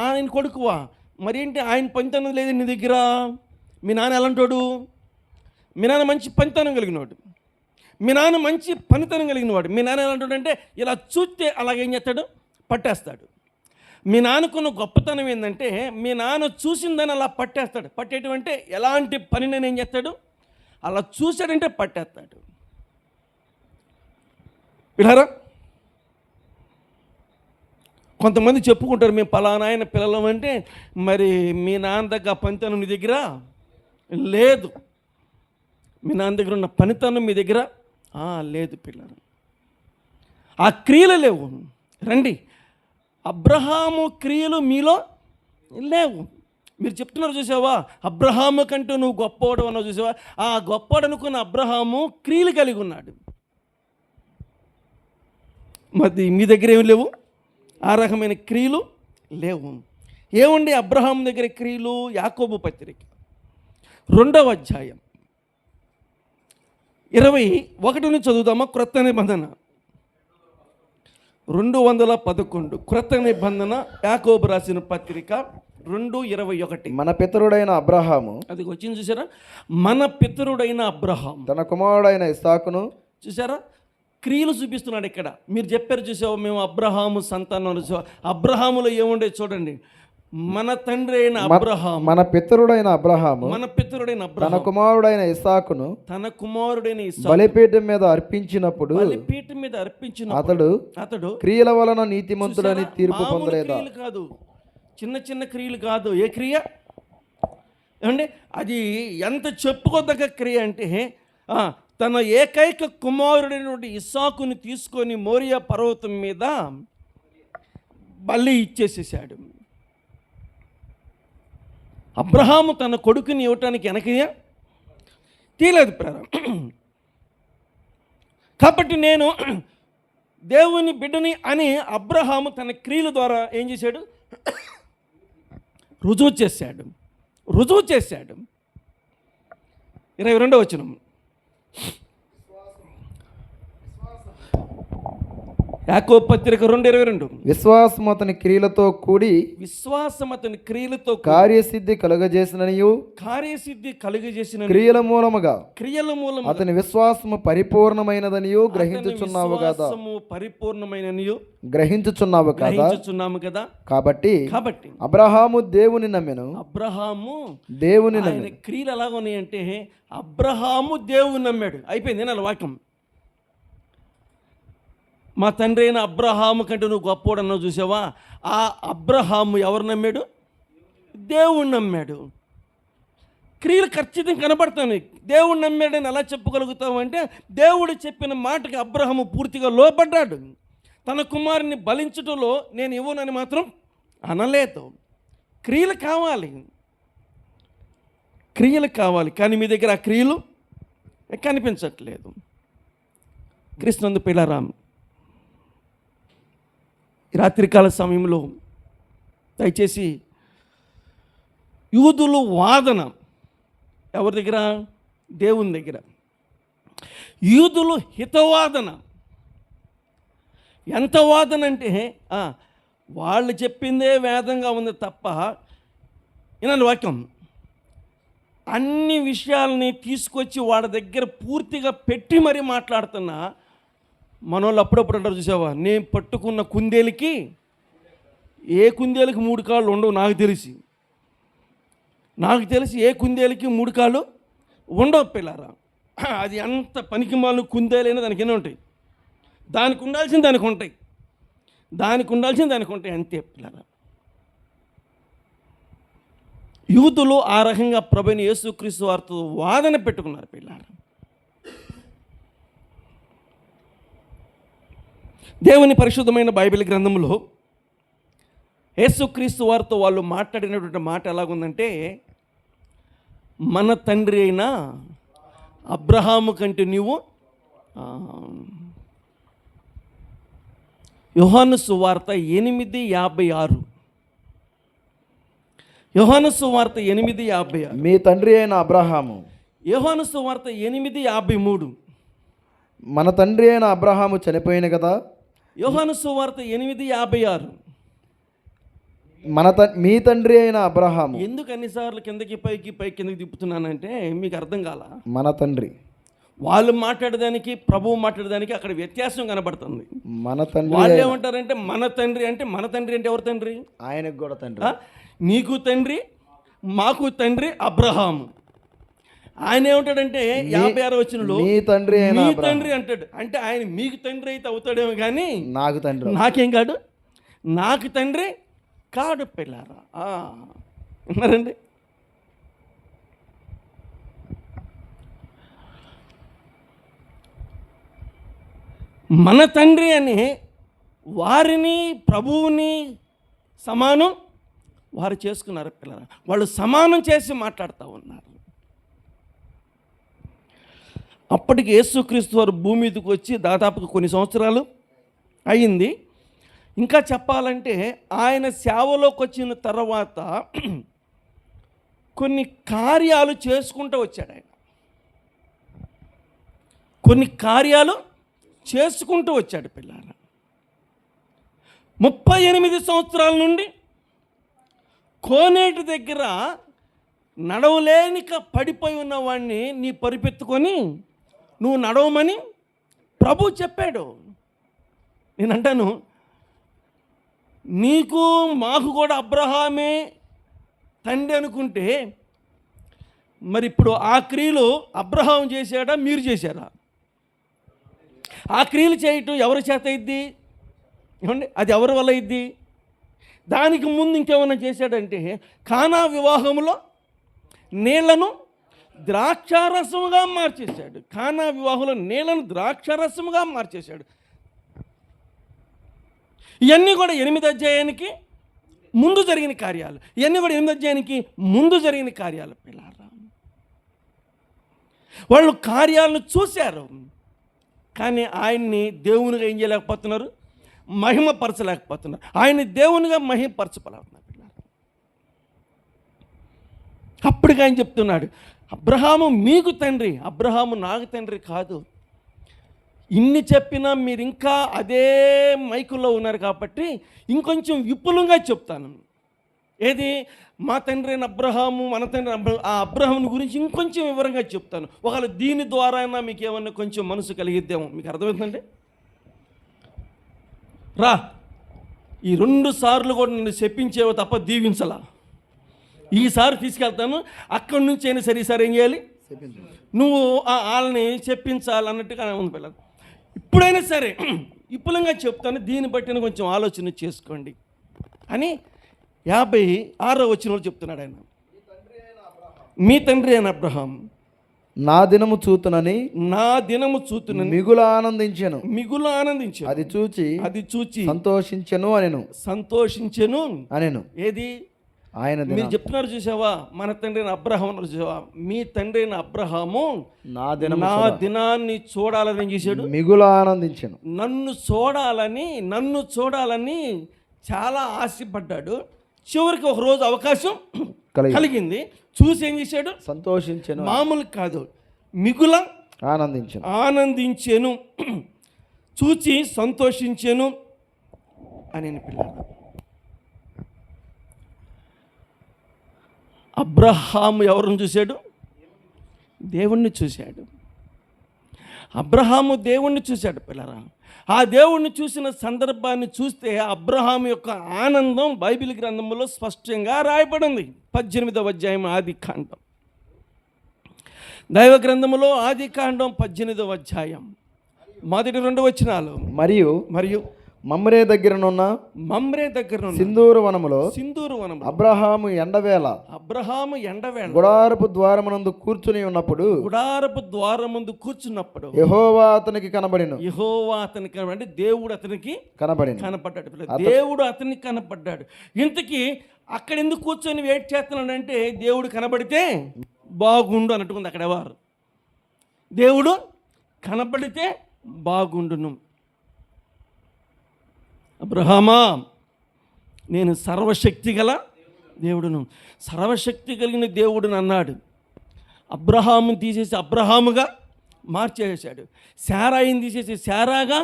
ఆయన కొడుకువా? మరేంటి ఆయన పనితనం లేదు నీ దగ్గర? మీ నాన్న ఎలాంటోడు? మీ నాన్న మంచి పనితనం కలిగినవాడు, మీ నాన్న మంచి పనితనం కలిగిన వాడు. మీ నాన్న ఎలాంటి అంటే, ఇలా చూస్తే అలాగేం చేస్తాడు? పట్టేస్తాడు. మీ నాన్నకున్న గొప్పతనం ఏంటంటే, మీ నాన్న చూసిందని అలా పట్టేస్తాడు. పట్టేయటం అంటే ఎలాంటి పనిని ఏం చేస్తాడు? అలా చూశాడంటే పట్టేస్తాడు. విన్నారా? కొంతమంది చెప్పుకుంటారు, మేము పలానా ఆయన పిల్లలం అంటే, మరి మీ నాన్న దగ్గర పనితనం నీ దగ్గర లేదు. మీ నాన్న దగ్గర ఉన్న పనితనం మీ దగ్గర లేదు పిల్లలు. ఆ క్రియలు లేవు. రండి, అబ్రహాము క్రియలు మీలో లేవు. మీరు చెప్తున్నారు చూసావా, అబ్రహాము కంటూ నువ్వు గొప్పవాడు అన్నావు చూసావా? ఆ గొప్పవాడు అనుకున్న అబ్రహాము క్రియలు కలిగి ఉన్నాడు. మరి మీ దగ్గర ఏమి లేవు, ఆ రకమైన క్రియలు లేవు. ఏముండి అబ్రహాం దగ్గర క్రియలు? యాకోబు పత్రిక 2వ అధ్యాయం 21 చదువుదామా? క్రొత్త నిబంధన 211 క్రొత్త నిబంధన యాకోబు రాసిన పత్రిక 2:21. మన పితరుడైన అబ్రహాము, అది వచ్చింది చూసారా? మన పితరుడైన అబ్రహాం తన కుమారుడైన ఇస్సాకును. చూసారా? క్రియలు చూపిస్తున్నాడు ఇక్కడ. మీరు చెప్పారు చూసావా, మేము అబ్రహాము సంతానం. అబ్రహాములో ఏముండే చూడండి, మన తండ్రి అయిన అబ్రహాము, మన పితరుడైన అబ్రహాము తన కుమారుడైన ఇస్సాకును బలిపీఠం మీద అర్పించినప్పుడు అతడు క్రియల వలన నీతిమంతుడని తీర్పు పొందలేదా? కాదు, చిన్న క్రియలు కాదు. ఏ క్రియ ఏమండి? అది ఎంత చెప్పుకోదగ్గ క్రియ అంటే, తన ఏకైక కుమారుడైనటువంటి ఇస్సాకుని తీసుకొని మోరియా పర్వతం మీద బలి ఇచ్చేసేసాడు. అబ్రహాము తన కొడుకుని ఇవ్వటానికి వెనకయ్య తీయలేదు ప్రేరణ. కాబట్టి నేను దేవుని బిడ్డని అని అబ్రహాము తన క్రియల ద్వారా ఏం చేశాడు? రుజువు చేశాడు. 22వ వచనం. యాకోబు పత్రిక 2:22. విశ్వాసం అతని క్రియలతో కూడి కార్యసిద్ధి కలుగజేసిననియు క్రియల మూలముగా అతని విశ్వాసము పరిపూర్ణమైనదనియు గ్రహించుచున్నావు కదా. కాబట్టి అబ్రహాము దేవుని నమ్మెను. దేవుని క్రియలు ఎలాగ ఉన్నాయంటే అబ్రహాము దేవుని నమ్మాడు. అయిపోయింది నా వాక్యం. మా తండ్రి అయిన అబ్రహాము కంటే నువ్వు గొప్పోడు అన్నావు చూసావా? ఆ అబ్రహాము ఎవరు నమ్మాడు? దేవుణ్ణి నమ్మాడు. క్రియలు ఖచ్చితంగా కనబడతాను. దేవుణ్ణి నమ్మాడని ఎలా చెప్పగలుగుతావు అంటే దేవుడు చెప్పిన మాటకి అబ్రహాము పూర్తిగా లోబడ్డాడు. తన కుమారుని బలించడంలో నేను ఇవ్వనని మాత్రం అనలేదు. క్రియలు కావాలి కానీ మీ దగ్గర ఆ క్రియలు కనిపించట్లేదు. క్రీస్తునందు పిల్లరా, ఈ రాత్రికాల సమయంలో దయచేసి యూదులు వాదన ఎవరి దగ్గర? దేవుని దగ్గర. యూదులు హితవాదన. ఎంత వాదన అంటే వాళ్ళు చెప్పిందే వేదంగా ఉంది తప్ప, ఇలాంటి వాక్యం అన్ని విషయాలని తీసుకొచ్చి వాళ్ళ దగ్గర పూర్తిగా పెట్టి మరీ మాట్లాడుతున్నా మనోళ్ళు అప్పుడప్పుడు అంటారు చూసావా, నేను పట్టుకున్న కుందేలుకి ఏ కుందేలుకి 3 కాళ్ళు ఉండవు. నాకు తెలిసి ఏ కుందేలుకి 3 కాళ్ళు ఉండవు పిల్లారా. అది అంత పనికిమాలిన కుందేలైనా దానికి ఎన్ని ఉంటాయి? దానికి ఉండాల్సింది దానికి ఉంటాయి అంతే పిల్లారా. యూదులు ఆ రకంగా ప్రభువైన యేసుక్రీస్తు వారితో వాదన పెట్టుకున్నారు పిల్లారా. దేవుని పరిశుద్ధమైన బైబిల్ గ్రంథంలో యేసుక్రీస్తు వారితో వాళ్ళు మాట్లాడినటువంటి మాట ఎలాగుందంటే, మన తండ్రి అయిన అబ్రహాము కంటే నీవు యోహాను సువార్త 8:56. యోహాను సువార్త 8:56. మీ తండ్రి అయిన అబ్రహాము. యోహాను సువార్త 8:53. మన తండ్రి అయిన అబ్రహాము చనిపోయిన కదా. యోహాను సువార్త 8:56. మీ తండ్రి అయిన అబ్రహాము. ఎందుకు అన్నిసార్లు కిందకి పైకి కిందకి తిప్పుతున్నానంటే మీకు అర్థం కాల. మన తండ్రి వాళ్ళు మాట్లాడేదానికి ప్రభువు మాట్లాడేదానికి అక్కడ వ్యత్యాసం కనబడుతుంది. మన తండ్రి వాళ్ళు ఏమంటారంటే మన తండ్రి అంటే ఎవరు తండ్రి? ఆయనకు కూడా తండ్రి. నీకు తండ్రి మాకు తండ్రి అబ్రహాము. ఆయన ఏమంటాడంటే 56వ వచనంలో మీ తండ్రి అంటాడు. అంటే ఆయన మీకు తండ్రి అయితే అవుతాడేమో కానీ నాకేం కాడు, నాకు తండ్రి కాడు పిల్లారా. ఉన్నారండి. మన తండ్రి అని వారిని ప్రభువుని సమానం వారు చేసుకున్నారు పిల్లరా. వాళ్ళు సమానం చేసి మాట్లాడుతూ ఉన్నారు. అప్పటికి యేసుక్రీస్తు వారు భూమి మీదకి వచ్చి దాదాపుగా కొన్ని సంవత్సరాలు అయింది. ఇంకా చెప్పాలంటే ఆయన సేవలోకి వచ్చిన తర్వాత కొన్ని కార్యాలు చేసుకుంటూ వచ్చాడు. ఆయన కొన్ని కార్యాలు చేసుకుంటూ వచ్చాడు పిల్లలు. 38 సంవత్సరాల నుండి కోనేటి దగ్గర నడవలేనిక పడిపోయి ఉన్నవాడిని నీ పరిపెత్తుకొని నువ్వు నడవమని ప్రభు చెప్పాడు. నేనంటాను, నీకు మాకు కూడా అబ్రహామే తండ్రి అనుకుంటే మరి ఇప్పుడు ఆ క్రియలు అబ్రహాం చేశాడా మీరు చేశారా? ఆ క్రియలు చేయటం ఎవరి చేత అయింది? ఏమండి, అది ఎవరి వల్ల అయింది? దానికి ముందు ఇంకేమైనా చేశాడంటే కానా వివాహంలో నీళ్లను ద్రాక్షారసముగా మార్చేశాడు. కానా వివాహంలో నీళ్లను ద్రాక్షారసముగా మార్చేశాడు. ఇవన్నీ కూడా 8వ అధ్యాయానికి ముందు జరిగిన కార్యాలు. ఇవన్నీ కూడా 8వ అధ్యాయానికి ముందు జరిగిన కార్యాలు పిల్లారా. వాళ్ళు కార్యాలను చూశారు, కానీ ఆయన్ని దేవునిగా ఏం చేయలేకపోతున్నారు, మహిమపరచలేకపోతున్నారు. ఆయన దేవునిగా మహిమపరచలేకపోతున్నారు. అప్పటికి ఆయన చెప్తున్నాడు, అబ్రహాము మీకు తండ్రి, అబ్రహాము నాకు తండ్రి కాదు. ఇన్ని చెప్పినా మీరు ఇంకా అదే మైకుల్లో ఉన్నారు కాబట్టి ఇంకొంచెం విపులంగా చెప్తాను. ఏది, మా తండ్రి అయిన అబ్రహాము, మన తండ్రి ఆ అబ్రహాముని గురించి ఇంకొంచెం వివరంగా చెప్తాను. ఒకవేళ దీని ద్వారా అయినా మీకు ఏమన్నా కొంచెం మనసు కలిగిద్దేమో. మీకు అర్థమవుతుందండి? రా, ఈ 2 సార్లు కూడా నన్ను చెప్పించేవో తప్ప దీవించలా. ఈసారి తీసుకెళ్తాను, అక్కడి నుంచి అయినా సరే ఈసారి ఏం చేయాలి, నువ్వు వాళ్ళని చెప్పించాలన్నట్టుగా ఉంది పిల్లలు. ఇప్పుడైనా సరే విపులంగా చెప్తాను, దీన్ని బట్టి కొంచెం ఆలోచన చేసుకోండి అని 56వ వచనంలో చెప్తున్నాడు ఆయన. మీ తండ్రి అయిన అబ్రహాం నా దినము చూతునని మిగులు ఆనందించెను. అది చూచి సంతోషించెను అనెను. ఏది ఆయన మీరు చెప్తున్నారు చూసావా, మన తండ్రి అయిన అబ్రహాం చూసావా, మీ తండ్రి అయిన అబ్రహాము నా దినాన్ని చూడాలని చేశాడు, మిగులు ఆనందించెను. నన్ను చూడాలని చాలా ఆశపడ్డాడు. చివరికి ఒక రోజు అవకాశం కలిగింది, చూసి ఏం చేశాడు, సంతోషించెను. మామూలు కాదు, మిగుల ఆనందించెను, చూచి సంతోషించెను అని పిల్లలు. అబ్రహాము ఎవరిని చూశాడు, దేవుణ్ణి చూశాడు. అబ్రహాము దేవుణ్ణి చూశాడు పిల్లరా. ఆ దేవుణ్ణి చూసిన సందర్భాన్ని చూస్తే అబ్రహాము యొక్క ఆనందం బైబిల్ గ్రంథంలో స్పష్టంగా రాయబడింది. 18వ అధ్యాయం ఆదికాండం, దైవ గ్రంథములో ఆదికాండం 18వ అధ్యాయం మొదటి 2 వచనాలు. మరియు మమ్రే దగ్గరనున్న సింధూరు వనములో అబ్రహాము ఎండవేళ గుడారపు ద్వారమునందు కూర్చుని ఉన్నప్పుడు యెహోవా అతనికి కనబడెను. అంటే దేవుడు అతనికి కనపడ్డాడు. దేవుడు అతనికి కనపడ్డాడు. ఇంతకీ అక్కడ ఎందుకు కూర్చొని వెయిట్ చేస్తున్నాడంటే, దేవుడు కనబడితే బాగుండు అన్నట్టుకుంది అక్కడ. ఎవరు దేవుడు కనబడితే బాగుండును. అబ్రహామా, నేను సర్వశక్తి గల దేవుడును, సర్వశక్తి కలిగిన దేవుడును అన్నాడు. అబ్రహాముని తీసేసి అబ్రహాముగా మార్చేసాడు, శారాయిని తీసేసి శారాగా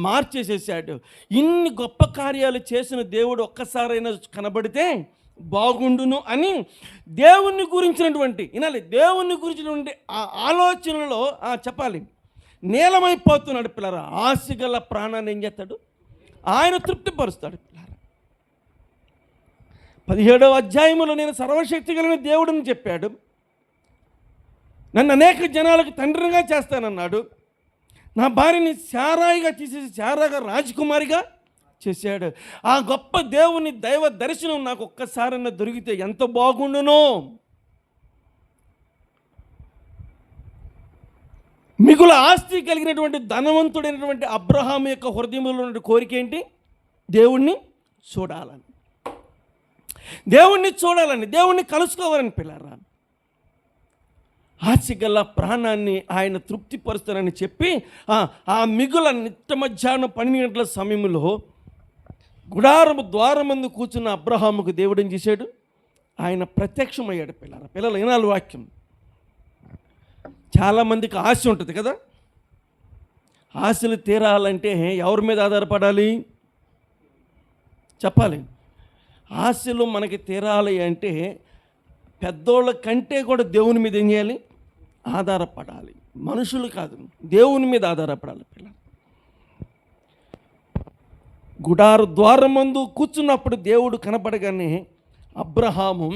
మార్చేసేసాడు. ఇన్ని గొప్ప కార్యాలు చేసిన దేవుడు ఒక్కసారైనా కనబడితే బాగుండును అని దేవుణ్ణి గురించినటువంటి దేవుణ్ణి గురించినటువంటి ఆ ఆలోచనలో చెప్పాలి, నీలమైపోతున్నాడు పిల్లరా. ఆశగల ప్రాణాన్ని ఏం చేస్తాడు, ఆయన తృప్తిపరుస్తాడు. 17వ అధ్యాయంలో నేను సర్వశక్తి కలిగిన దేవుడిని చెప్పాడు. నన్ను అనేక జనాలకు తండ్రిగా చేస్తానన్నాడు. నా భార్యని శారాయిగా తీసేసి శారాగా రాజకుమారిగా చేశాడు. ఆ గొప్ప దేవుని దైవ దర్శనం నాకు ఒక్కసారైనా దొరికితే ఎంత బాగుండునో. మిగుల ఆస్తి కలిగినటువంటి ధనవంతుడైనటువంటి అబ్రహాం యొక్క హృదయంలో ఉన్న కోరిక ఏంటి, దేవుణ్ణి చూడాలని, దేవుణ్ణి కలుసుకోవాలని పిల్లరా. ఆశగల ప్రాణాన్ని ఆయన తృప్తిపరుస్తానని చెప్పి ఆ మిగుల నిత్య మధ్యాహ్నం 12 గంటల సమయంలో గుడారము ద్వారమందు కూర్చున్న అబ్రహాముకు దేవుడు ఏం చేశాడు, ఆయన ప్రత్యక్షమయ్యాడు. పిల్లలు వినాలి వాక్యం. చాలామందికి ఆశ ఉంటుంది కదా, ఆశలు తీరాలంటే ఎవరి మీద ఆధారపడాలి చెప్పాలి. ఆశలు మనకి తీరాలి అంటే పెద్దోళ్ళ కంటే కూడా దేవుని మీద ఏం చేయాలి, ఆధారపడాలి. మనుషులు కాదు, దేవుని మీద ఆధారపడాలి. పిల్లలు గుడారు ద్వారం ముందు కూర్చున్నప్పుడు దేవుడు కనపడగానే అబ్రహాము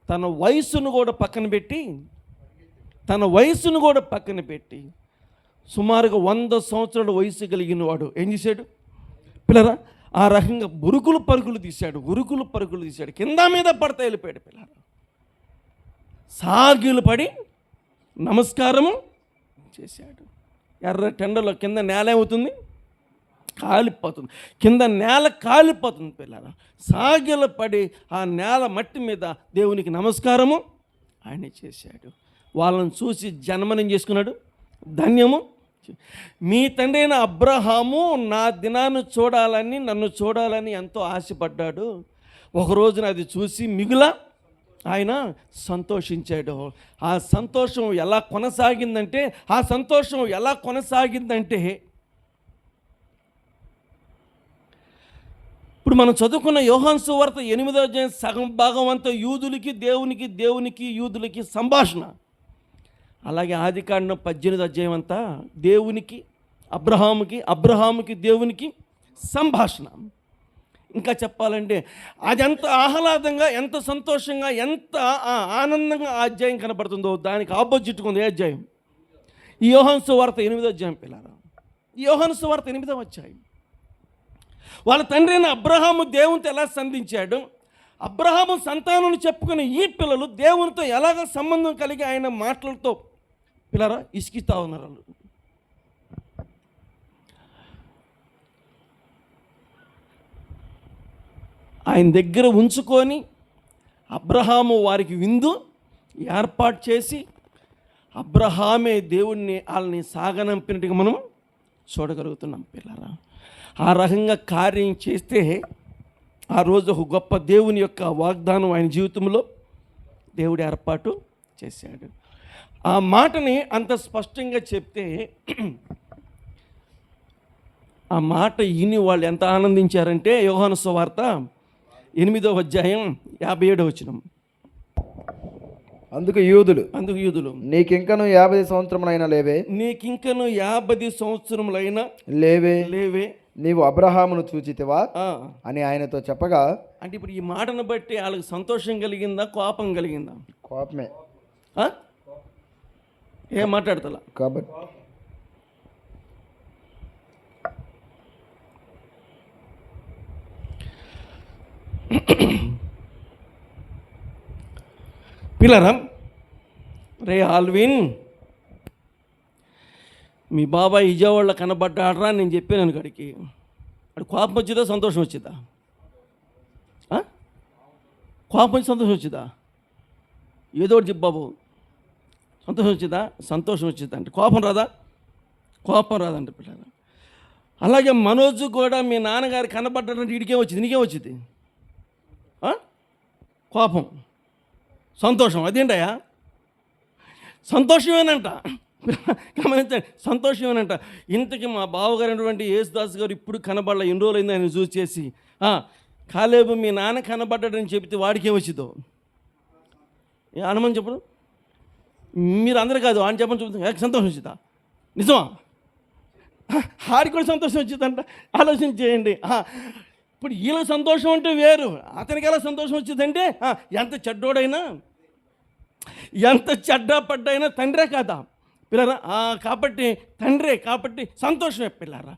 తన వయసును కూడా పక్కన పెట్టి సుమారుగా 100 సంవత్సరాల వయసు కలిగిన వాడు ఏం చేశాడు పిల్లరా, ఆ రకంగా ఉరుకులు పరుగులు తీశాడు. కింద మీద పడతా వెళ్ళిపోయాడు. పిల్లరా సాగిలు పడి నమస్కారము చేశాడు. ఎర్ర టెండలో కింద నేల ఏమవుతుంది, కాలిపోతుంది. కింద నేల కాలిపోతుంది. పిల్లరా సాగిలు పడి ఆ నేల మట్టి మీద దేవునికి నమస్కారము ఆయన చేశాడు. వాళ్ళని చూసి జన్మనం చేసుకున్నాడు, ధన్యము. మీ తండ్రి అయిన అబ్రహాము నా దినాన్ని చూడాలని, నన్ను చూడాలని ఎంతో ఆశపడ్డాడు. ఒకరోజున అది చూసి మిగుల ఆయన సంతోషించాడు. ఆ సంతోషం ఎలా కొనసాగిందంటే ఇప్పుడు మనం చదువుకున్న యోహాను సువార్త 8వ అధ్యాయం సగం భాగం అంతా దేవునికి యూదులకి సంభాషణ. అలాగే ఆదికాండం 18వ అధ్యాయం అంతా దేవునికి అబ్రహాముకి దేవునికి సంభాషణ. ఇంకా చెప్పాలంటే అది ఎంత ఆహ్లాదంగా, ఎంత సంతోషంగా, ఎంత ఆనందంగా ఆ అధ్యాయం కనపడుతుందో దానికి ఆపోజిట్గా ఉంది ఏ అధ్యాయం? ఈ యోహాను సువార్త 8వ అధ్యాయం పిల్లరా. ఈ యోహాను సువార్త 8వ అధ్యాయం. వాళ్ళ తండ్రి అయిన అబ్రహాము దేవునితో ఎలా సంధించాడు, అబ్రహాము సంతానం చెప్పుకుని ఈ పిల్లలు దేవునితో ఎలాగ సంబంధం కలిగి ఆయన మాటలతో పిల్లరా ఇసుకితా ఉన్నారు. వాళ్ళు ఆయన దగ్గర ఉంచుకొని అబ్రహాము వారికి విందు ఏర్పాటు చేసి అబ్రహామే దేవుణ్ణి వాళ్ళని సాగనంపినట్టుగా మనం చూడగలుగుతున్నాం పిల్లరా. ఆ రకంగా కార్యం చేస్తే ఆ రోజు ఒక గొప్ప దేవుని యొక్క వాగ్దానం ఆయన జీవితంలో దేవుడు ఏర్పాటు చేశాడు. ఆ మాటని అంత స్పష్టంగా చెప్తే ఆ మాట విని వాళ్ళు ఎంత ఆనందించారంటే యోహాను సువార్త 8వ అధ్యాయం 57వ వచనం. అందుకు యూదులు నీకింకను 50 సంవత్సరములైనా లేవే నీవు అబ్రహామును చూచితివా అని ఆయనతో చెప్పగా, అంటే ఇప్పుడు ఈ మాటను బట్టి వాళ్ళకి సంతోషం కలిగిందా, కోపం కలిగిందా? కోపమే. ఏం మాట్లాడతలా కాబట్టి పిల్లరా, రే ఆల్విన్, మీ బాబాయ్ విజయవాడలో కనబడ్డాడరా నేను చెప్పాను కాడికి. అక్కడ కోపం వచ్చిందా, సంతోషం వచ్చిందా? కోపం వచ్చి సంతోషం వచ్చిందా? ఏదో ఒకటి చెప్పు బాబు. సంతోషం వచ్చిందా? సంతోషం వచ్చిందా అంటే కోపం రాదా? కోపం రాదంటే పిల్లరా. అలాగే మనోజు కూడా మీ నాన్నగారు కనబడ్డాడంటే వీడికేం వచ్చింది, నీకేం వచ్చింది? కోపం, సంతోషం. అదేంటయా? సంతోషమేనంట. గమనించండి, సంతోషమేనంట. ఇంతకీ మా బావగారు అయినటువంటి యేసుదాస్ గారు ఇప్పుడు కనబడలే, ఎన్ని రోజులు అయింది ఆయన చూసేసి. కాలేబు మీ నాన్న కనబడ్డాడని చెబితే వాడికి ఏమొచ్చిందో అనమని చెప్పడు. మీరు అందరూ కాదు ఆయన చెప్పని చెబుతుంది, సంతోషం వచ్చిందా? నిజమా? ఆడికి కూడా సంతోషం వచ్చిందంట. ఆలోచన చేయండి. ఇప్పుడు వీళ్ళ సంతోషం అంటే వేరు, అతనికి ఎలా సంతోషం వచ్చిందంటే ఎంత చెడ్డోడైనా, ఎంత చెడ్డ పడ్డైనా తండ్రే కదా పిల్లరా. కాబట్టి తండ్రే, కాబట్టి సంతోషమే పిల్లరా.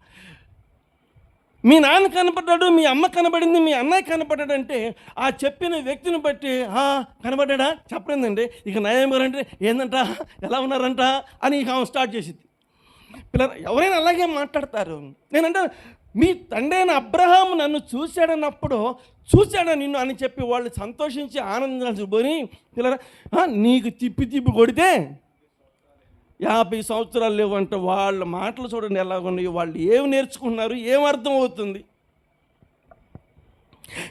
మీ నాన్న కనపడ్డాడు, మీ అమ్మ కనబడింది, మీ అన్నయ్య కనపడ్డాడు అంటే ఆ చెప్పిన వ్యక్తిని బట్టి కనబడ్డా చెప్పలేదండి. ఇక నయం గారంటే ఏందంట, ఎలా ఉన్నారంట అని ఇక స్టార్ట్ చేసింది పిల్లరా. ఎవరైనా అలాగే మాట్లాడతారు. నేనంటే మీ తండ్రి అయిన అబ్రహాము నన్ను చూశాడన్నప్పుడు చూశాడా నిన్ను అని చెప్పి వాళ్ళు సంతోషించి ఆనందించాల్సి పోయి పిల్లరా, నీకు తిప్పి కొడితే 50 సంవత్సరాలు లేవంట. వాళ్ళ మాటలు చూడండి ఎలా ఉన్నాయి, వాళ్ళు ఏమి నేర్చుకుంటున్నారు, ఏం అర్థం అవుతుంది.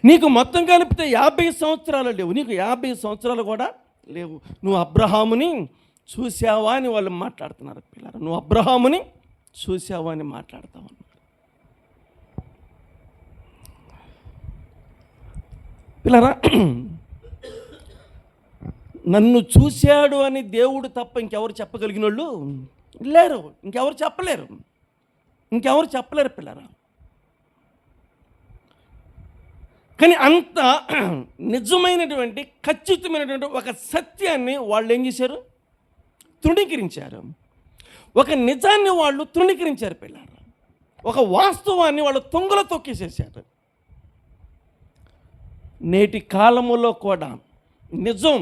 నీకు మొత్తం కలిపితే 50 సంవత్సరాలు లేవు, నీకు 50 సంవత్సరాలు కూడా లేవు. నువ్వు అబ్రహాముని చూసావా అని వాళ్ళు మాట్లాడుతున్నారు పిల్లరా. నువ్వు అబ్రహాముని చూసావా అని మాట్లాడతావు. పిల్లరా, నన్ను చూశాడు అని దేవుడు తప్ప ఇంకెవరు చెప్పగలిగిన వాళ్ళు లేరు, ఇంకెవరు చెప్పలేరు పిల్లరా. కానీ అంత నిజమైనటువంటి ఖచ్చితమైనటువంటి ఒక సత్యాన్ని వాళ్ళు ఏం చేశారు? తృణీకరించారు. ఒక నిజాన్ని వాళ్ళు తృణీకరించారు పిల్లరా. ఒక వాస్తవాన్ని వాళ్ళు తుంగలో తొక్కేసేసారు. నేటి కాలములో కూడా నిజం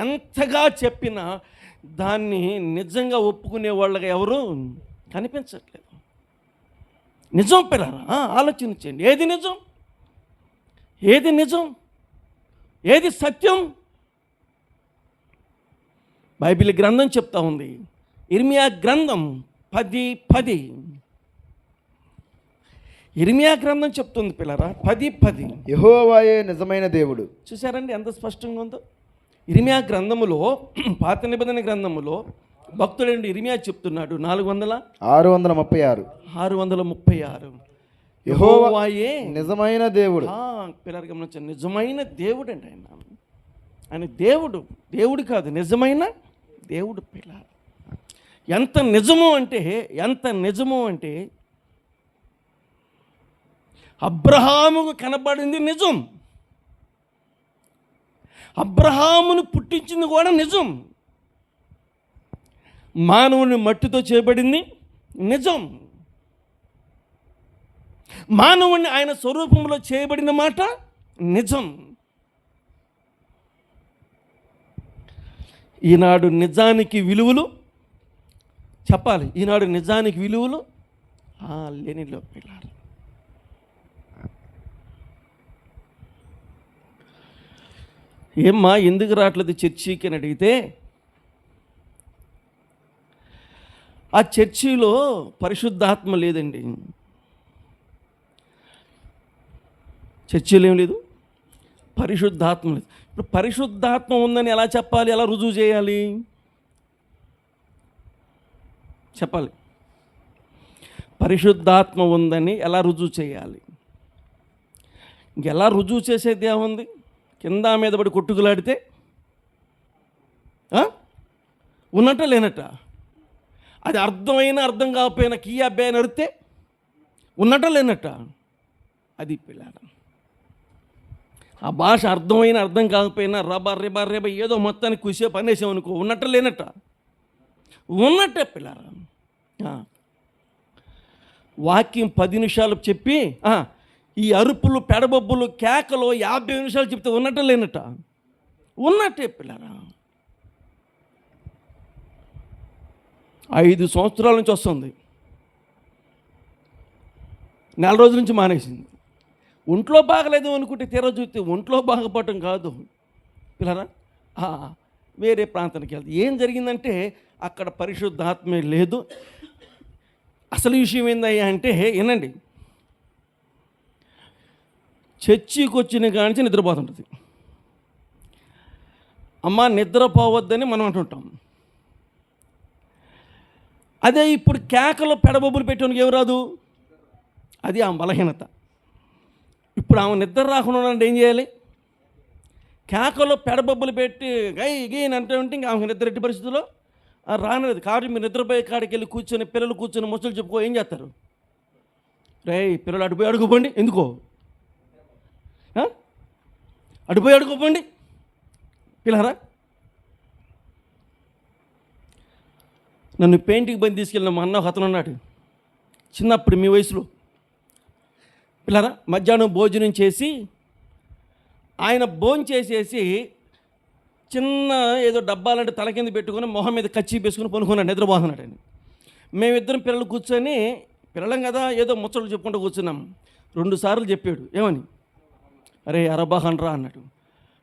ఎంతగా చెప్పినా దాన్ని నిజంగా ఒప్పుకునే వాళ్ళగా ఎవరు కనిపించట్లేదు. నిజం పిల్లరా, ఆలోచించండి. ఏది నిజం, ఏది సత్యం? బైబిల్ గ్రంథం చెప్తా ఉంది. ఇర్మియా గ్రంథం 10:10. ఇర్మియా గ్రంథం చెప్తుంది పిల్లరా 10:10. యెహోవాయే నిజమైన దేవుడు. చూసారండి ఎంత స్పష్టంగా ఉందో. ఇర్మియా గ్రంథములో, పాత నిబంధన గ్రంథములో భక్తుడండి ఇర్మియా చెప్తున్నాడు 636. యెహోవాయే నిజమైన దేవుడు. పిల్లలు గమనించండి, నిజమైన దేవుడు అండి ఆయన దేవుడు కాదు, నిజమైన దేవుడు. పిల్లలు ఎంత నిజము అంటే అబ్రహాముకు కనబడింది నిజం, అబ్రహామును పుట్టించింది కూడా నిజం, మానవుని మట్టితో చేయబడింది నిజం, మానవుని ఆయన స్వరూపంలో చేయబడిన మాట నిజం. ఈనాడు నిజానికి విలువలు చెప్పాలి. ఈనాడు నిజానికి విలువలు లేనిలో పిల్లలు. ఏమ్మా ఎందుకు రావట్లేదు చర్చికి అని అడిగితే, ఆ చర్చిలో పరిశుద్ధాత్మ లేదండి. చర్చిలో ఏం లేదు, పరిశుద్ధాత్మ లేదు. ఇప్పుడు పరిశుద్ధాత్మ ఉందని ఎలా చెప్పాలి, ఎలా రుజువు చేయాలి చెప్పాలి. పరిశుద్ధాత్మ ఉందని ఎలా రుజువు చేయాలి? ఇంకెలా రుజువు చేసేది ఏముంది? కింద మీద పడి కొట్టుకులాడితే ఉన్నట్ట లేనట్ట? అది అర్థం కాకపోయినా కీ అబ్బాయి నడితే ఉన్నట్ట లేనట్ట? అది పిల్లల ఆ భాష అర్థం కాకపోయినా రేబా ఏదో మొత్తానికి కుసే పనేసామనుకో ఉన్నట్ట లేనట్ట? ఉన్నట్టే పిల్లల. వాక్యం 10 నిమిషాలు చెప్పి ఈ అరుపులు, పెడబొబ్బులు, కేకలు 50 నిమిషాలు చెప్తే ఉన్నట్ట లేనట్ట? ఉన్నట్టే పిల్లరా. 5 సంవత్సరాల నుంచి వస్తుంది, 4 రోజుల నుంచి మానేసింది. ఒంట్లో బాగలేదు అనుకుంటే తీరా చూస్తే ఒంట్లో బాగపడటం కాదు పిల్లరా, వేరే ప్రాంతానికి వెళ్తే ఏం జరిగిందంటే అక్కడ పరిశుద్ధాత్మే లేదు. అసలు విషయం ఏందయ్యా అంటే ఏనండి, చర్చికి వచ్చిన కానించి నిద్రపోతుంటుంది. అమ్మ నిద్రపోవద్దని మనం అంటుంటాం. అదే ఇప్పుడు కేకలో పెడబొబ్బులు పెట్టడానికి ఎవరు రాదు, అది ఆమె బలహీనత. ఇప్పుడు ఆమె నిద్ర రాకుండా అంటే ఏం చేయాలి? కేకలో పెడబొబ్బులు పెట్టి గైన్ అంటే ఉంటే ఇంకా ఆమె నిద్ర ఎట్టి పరిస్థితుల్లో రానలేదు. కాబట్టి మీరు నిద్రపోయే కాడికి వెళ్ళి కూర్చొని పిల్లలు కూర్చొని ముసలు చెప్పుకో ఏం చేస్తారు? పిల్లలు అటుపోయి అడుగుపోండి, ఎందుకో అటుపోయి అడుగుపోండి పిల్లరా. నన్ను పెయింటింగ్ బండి తీసుకెళ్ళిన మా అన్న అతను ఉన్నాడు చిన్నప్పుడు మీ వయసులో పిల్లరా. మధ్యాహ్నం భోజనం చేసి ఆయన భోజనం చేసేసి చిన్న ఏదో డబ్బాలంటే తల కింద పెట్టుకొని మొహం మీద కచ్చి వేసుకుని పనుకున్నాడు, నిద్రపోతున్నాడు అని. మేమిద్దరం పిల్లలు కూర్చొని, పిల్లలం కదా ఏదో ముచ్చట్లు చెప్పుకుంటూ కూర్చున్నాం. 2 సార్లు చెప్పాడు, ఏమని? అరే అరబాహన్ రా అన్నాడు.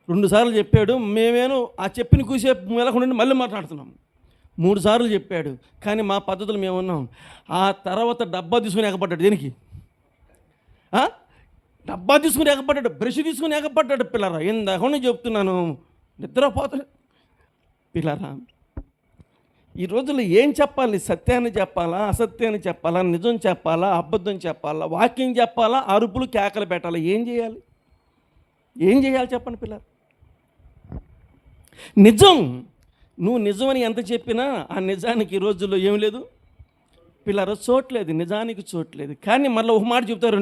2 సార్లు చెప్పాడు. మేమేను ఆ చెప్పిన కూసేపు మెలకుండా మళ్ళీ మాట్లాడుతున్నాం. 3 సార్లు చెప్పాడు. కానీ మా పద్ధతులు మేము ఉన్నాం. ఆ తర్వాత డబ్బా తీసుకుని ఎగపడ్డాడు. దేనికి? డబ్బా తీసుకుని ఎగపడ్డాడు, బ్రష్ తీసుకుని ఎగపడ్డాడు పిల్లరా. ఇందాక చెప్తున్నాను నిద్రపోతాడు పిల్లరా. ఈ రోజుల్లో ఏం చెప్పాలి? సత్యాన్ని చెప్పాలా, అసత్యాన్ని చెప్పాలా, నిజం చెప్పాలా, అబద్ధం చెప్పాలా, వాక్యం చెప్పాలా, అరుపులు కేకలు పెట్టాలా? ఏం చేయాలి చెప్పండి పిల్లలు. నిజం, నువ్వు నిజమని ఎంత చెప్పినా ఆ నిజానికి ఈ రోజుల్లో ఏం లేదు పిల్లలు, చోట్లేదు, నిజానికి చోట్లేదు. కానీ మళ్ళీ ఒక మాట చెప్తారు,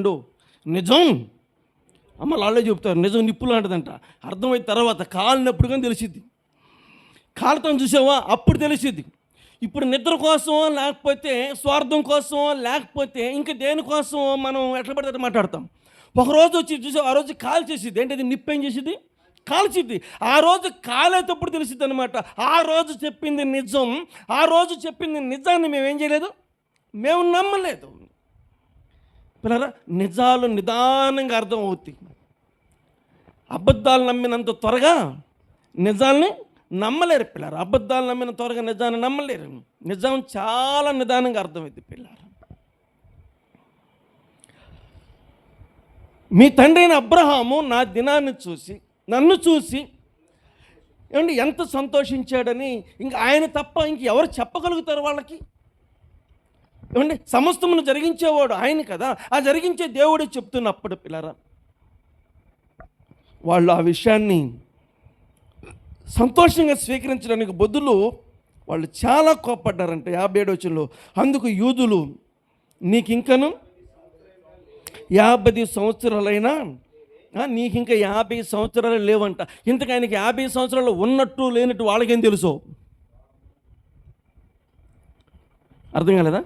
నిజం మళ్ళీ వాళ్ళే చెప్తారు నిజం నిప్పు లాంటిదంట. అర్థమైన తర్వాత కాలినప్పుడు కానీ తెలిసిద్ది. కాలుతాం చూసావా అప్పుడు తెలిసిద్ది. ఇప్పుడు నిద్ర కోసమో లేకపోతే స్వార్థం కోసమో లేకపోతే ఇంకా దేనికోసమో మనం ఎట్లా పడితే మాట్లాడతాం. ఒకరోజు వచ్చి చూసావు, ఆ రోజు కాల్ చేసిద్ది. ఏంటది? నిప్పు ఏం చేసిద్ది? కాల్చిద్ది. ఆ రోజు కాలేటప్పుడు తెలిసిద్ది అనమాట. ఆ రోజు చెప్పింది నిజం, ఆ రోజు చెప్పింది నిజాన్ని మేమేం చేయలేదు, మేము నమ్మలేదు పిల్లరా. నిజాలు నిదానంగా అర్థం అవుతాయి. అబద్ధాలు నమ్మినంత త్వరగా నిజాల్ని నమ్మలేరు పిల్లలు. అబద్ధాలు నమ్మిన త్వరగా నిజాన్ని నమ్మలేరు. నిజం చాలా నిదానంగా అర్థమైంది పిల్లలు. మీ తండ్రి అయిన అబ్రహాము నా దినాన్ని చూసి నన్ను చూసి ఏమండి ఎంత సంతోషించాడని ఇంక ఆయన తప్ప ఇంకెవరు చెప్పగలుగుతారు వాళ్ళకి? ఏమండి సమస్తమును జరిగించేవాడు ఆయన కదా, ఆ జరిగించే దేవుడే చెప్తున్నప్పుడు పిల్లరా వాళ్ళు ఆ విషయాన్ని సంతోషంగా స్వీకరించడానికి బదులు వాళ్ళు చాలా కోప్పడ్డారంట. 57 వచనంలో, అందుకు యూదులు నీకు ఇంకను 50 సంవత్సరాలైనా నీకు ఇంకా 50 సంవత్సరాలు లేవంట. ఇంతకు ఆయనకి 50 సంవత్సరాలు ఉన్నట్టు లేనట్టు వాళ్ళకేం తెలుసు? అర్థం కాలేదా?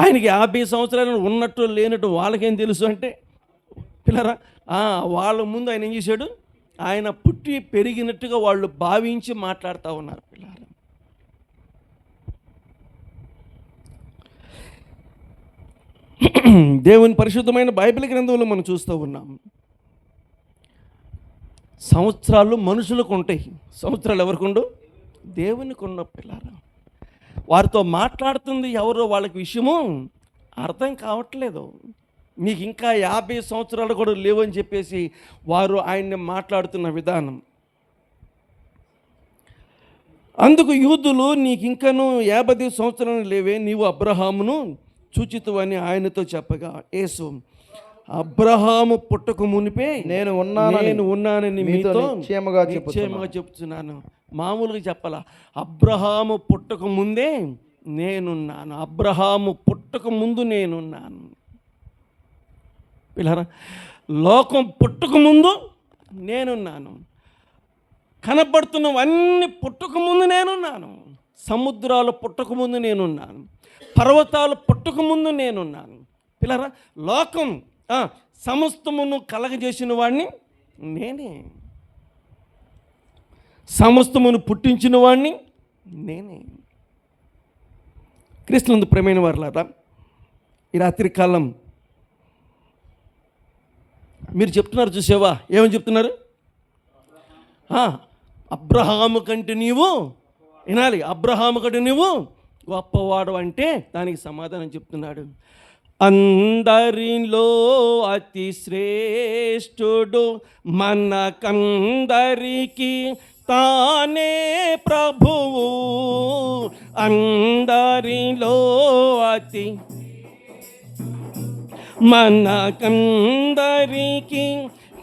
ఆయనకి 50 సంవత్సరాలు ఉన్నట్టు లేనట్టు వాళ్ళకేం తెలుసు అంటే పిల్లరా వాళ్ళ ముందు ఆయన ఏం చేశాడు? ఆయన పుట్టి పెరిగినట్టుగా వాళ్ళు భావించి మాట్లాడుతూ ఉన్నారు పిల్లరా. దేవుని పరిశుద్ధమైన బైబిల్ గ్రంథంలో మనం చూస్తూ ఉన్నాం. సంవత్సరాలు మనుషులకు ఉంటాయి, సంవత్సరాలు ఎవరికి ఉండవు? దేవునికి ఉన్న పిల్లలు. వారితో మాట్లాడుతుంది ఎవరో వాళ్ళకి విషయము అర్థం కావట్లేదు. మీకు ఇంకా 50 సంవత్సరాలు కూడా లేవని చెప్పేసి వారు ఆయన్ని మాట్లాడుతున్న విధానం. అందుకు యూదులు నీకు ఇంకను 50 సంవత్సరాలు లేవే, నీవు అబ్రహామును చూచితువని ఆయనతో చెప్పగా యేసు అబ్రహాము పుట్టక మునిపే నేను ఉన్నానని మీతో నిశ్చయముగా చెప్తున్నాను. మామూలుగా చెప్పాల, అబ్రహాము పుట్టక ముందే నేనున్నాను. అబ్రహాము పుట్టక ముందు నేనున్నాను. పిల్లరా లోకం పుట్టక ముందు నేనున్నాను. కనబడుతున్నవన్నీ పుట్టక ముందు నేనున్నాను. సముద్రాలు పుట్టక ముందు నేనున్నాను. పర్వతాలు పుట్టక ముందు నేనున్నాను. పిల్లరా లోకం సమస్తమును కలగజేసిన వాడిని నేనే. సమస్తమును పుట్టించిన వాడిని నేనే. క్రీస్తునందు ప్రియమైన వారలారా, ఈ రాత్రి కాలం మీరు చెప్తున్నారు చూసావా, ఏమని చెప్తున్నారు? అబ్రహాము కంటే నీవు వినాలి, అబ్రహాము కంటే నీవు గొప్పవాడు అంటే దానికి సమాధానం చెప్తున్నాడు. అందరిలో అతి శ్రేష్ఠుడు మనకందరికీ తానే ప్రభువు. అందరిలో అతి మనకందరికీ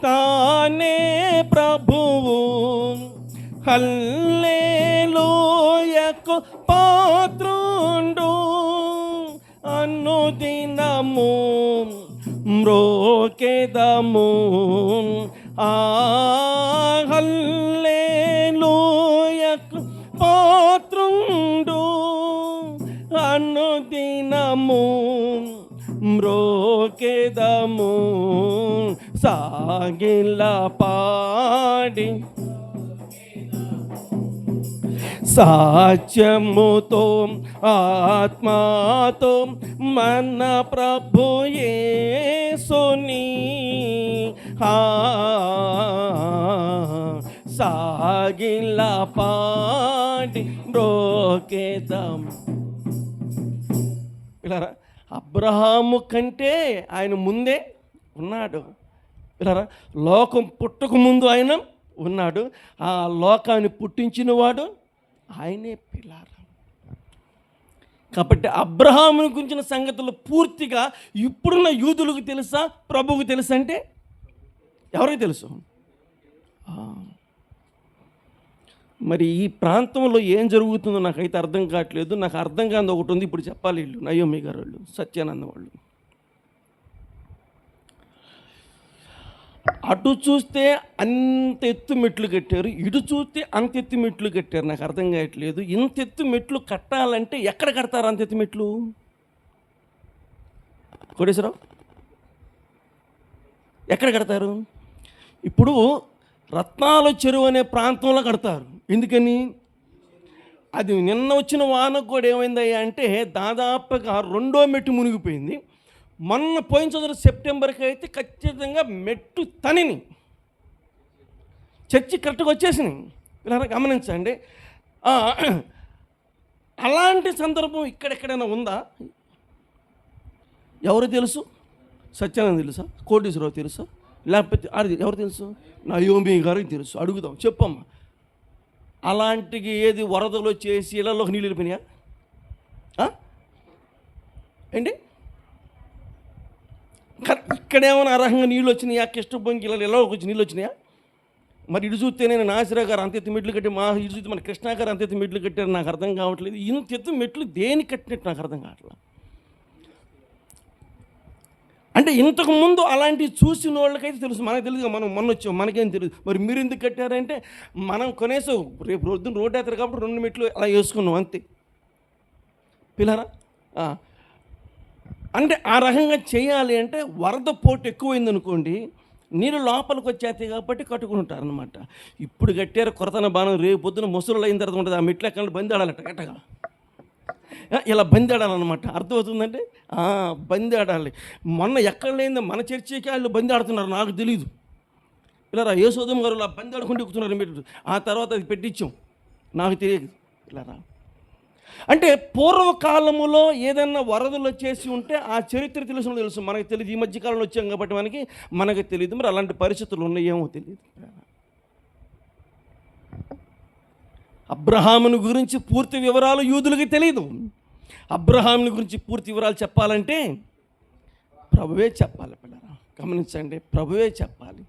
తానే ప్రభువు. హల్లెలూయకు పాత్రుండు అనుదినము మ్రోకెదము. హల్లెలూయకు పాత్రుండు అనుదినము మ్రోకెదము. సాగిల పాడి సాత్యముతో ఆత్మాతో మన ప్రభు యేసుని సాగిల పాడి మ్రోకెదం. పిల్లరా అబ్రహాము కంటే ఆయన ముందే ఉన్నాడు. పిల్లరా లోకం పుట్టక ముందు ఆయన ఉన్నాడు. ఆ లోకాన్ని పుట్టించిన వాడు ఆయనే పిల్లరా. కాబట్టి అబ్రహాముని గురించిన సంగతులు పూర్తిగా ఇప్పుడున్న యూదులకు తెలుసా, ప్రభువుకు తెలుసా అంటే ఎవరికి తెలుసు? మరి ఈ ప్రాంతంలో ఏం జరుగుతుందో నాకైతే అర్థం కావట్లేదు. నాకు అర్థం కాని ఒకటి ఉంది, ఇప్పుడు చెప్పాలి. వీళ్ళు నయోమి గారు వాళ్ళు, సత్యానంద వాళ్ళు. అటు చూస్తే అంత ఎత్తు మెట్లు కట్టారు, ఇటు చూస్తే అంత ఎత్తు మెట్లు కట్టారు. నాకు అర్థం కావట్లేదు. ఇంత ఎత్తు మెట్లు కట్టాలంటే ఎక్కడ కడతారు అంత ఎత్తు మెట్లు? కోటేశ్వరరావు ఎక్కడ కడతారు? ఇప్పుడు రత్నాల చెరువు అనే ప్రాంతంలో కడతారు. ఎందుకని? అది నిన్న వచ్చిన వానకు కూడా ఏమైందయ్యా అంటే దాదాపుగా 2వ మెట్టు మునిగిపోయింది. మొన్న పోయిన సంవత్సరం సెప్టెంబర్కి అయితే ఖచ్చితంగా మెట్టు తనిని చర్చి కరెక్ట్గా వచ్చేసినాయి. ఇలా గమనించండి. ఆ, అలాంటి సందర్భం ఇక్కడెక్కడైనా ఉందా? ఎవరు తెలుసు? సత్యానంద తెలుసా? కోటేశ్వరరావు తెలుసా? లేకపోతే అది ఎవరు తెలుసు? నయోమి గారికి తెలుసు. అడుగుదాం, చెప్పమ్మా. అలాంటికి ఏది వరదలు చేసి ఇళ్లలోకి నీళ్ళు వెళ్ళిపోయినాయా ఏంటి? ఇక్కడేమైనా అర్హంగా నీళ్ళు వచ్చినాయా? కిష్టపొంగి ఇలా వచ్చి నీళ్ళు వచ్చినాయా? మరి ఇటు చూస్తే నేను నాసిరా గారు అంతెత్తు మెట్లు కట్టి, ఇటు చూస్తే మన కృష్ణా గారు అంతెత్తు మెట్లు కట్టారు. నాకు అర్థం కావట్లేదు. ఇంతెత్తు మెట్లు దేని కట్టినట్టు నాకు అర్థం కావట్లేదు. అంటే ఇంతకుముందు అలాంటివి చూసిన వాళ్ళకైతే తెలుసు, మనకు తెలియదు. మనం మొన్న వచ్చాం, మనకేం తెలియదు. మరి మీరు ఎందుకు కట్టారంటే మనం కొనేసాం. రేపు పొద్దున్న రోడ్డు ఎత్తారు కాబట్టి 2 మెట్లు అలా వేసుకున్నాం అంతే పిల్లరా. అంటే ఆ రకంగా చేయాలి అంటే వరద పోటు ఎక్కువైంది అనుకోండి, నీళ్ళు లోపలికి వచ్చేస్తాయి కాబట్టి కట్టుకుంటారు అనమాట. ఇప్పుడు కట్టారు కొరతన బాణం, రేపు పొద్దున ముసలు అయిన తర్వాత ఉంటుంది. ఆ మెట్లు ఎక్కడ బంది ఆడాలట గట్టగా, ఇలా బంది ఆడాలన్నమాట. అర్థమవుతుందంటే బంది ఆడాలి. మొన్న ఎక్కడ లేని మన చర్చికి వాళ్ళు బంది ఆడుతున్నారు, నాకు తెలీదు. పిల్లరా యేసోదం గారు ఇలా బంది ఆడుకుంటూ ఎక్కుతున్నారు మీరు. ఆ తర్వాత అది పెట్టించాం, నాకు తెలియదు. పిల్లరా అంటే పూర్వకాలములో ఏదైనా వరదలు వచ్చేసి ఉంటే ఆ చరిత్ర తెలుసు, మనకు తెలియదు. ఈ మధ్యకాలంలో వచ్చాం కాబట్టి మనకు తెలియదు. మరి అలాంటి పరిస్థితులు ఉన్నాయేమో తెలియదు. అబ్రహాముని గురించి పూర్తి వివరాలు యూదులకి తెలియదు. అబ్రహాముని గురించి పూర్తి వివరాలు చెప్పాలంటే ప్రభువే చెప్పాలి. పిల్లరా గమనించండి, ప్రభువే చెప్పాలి.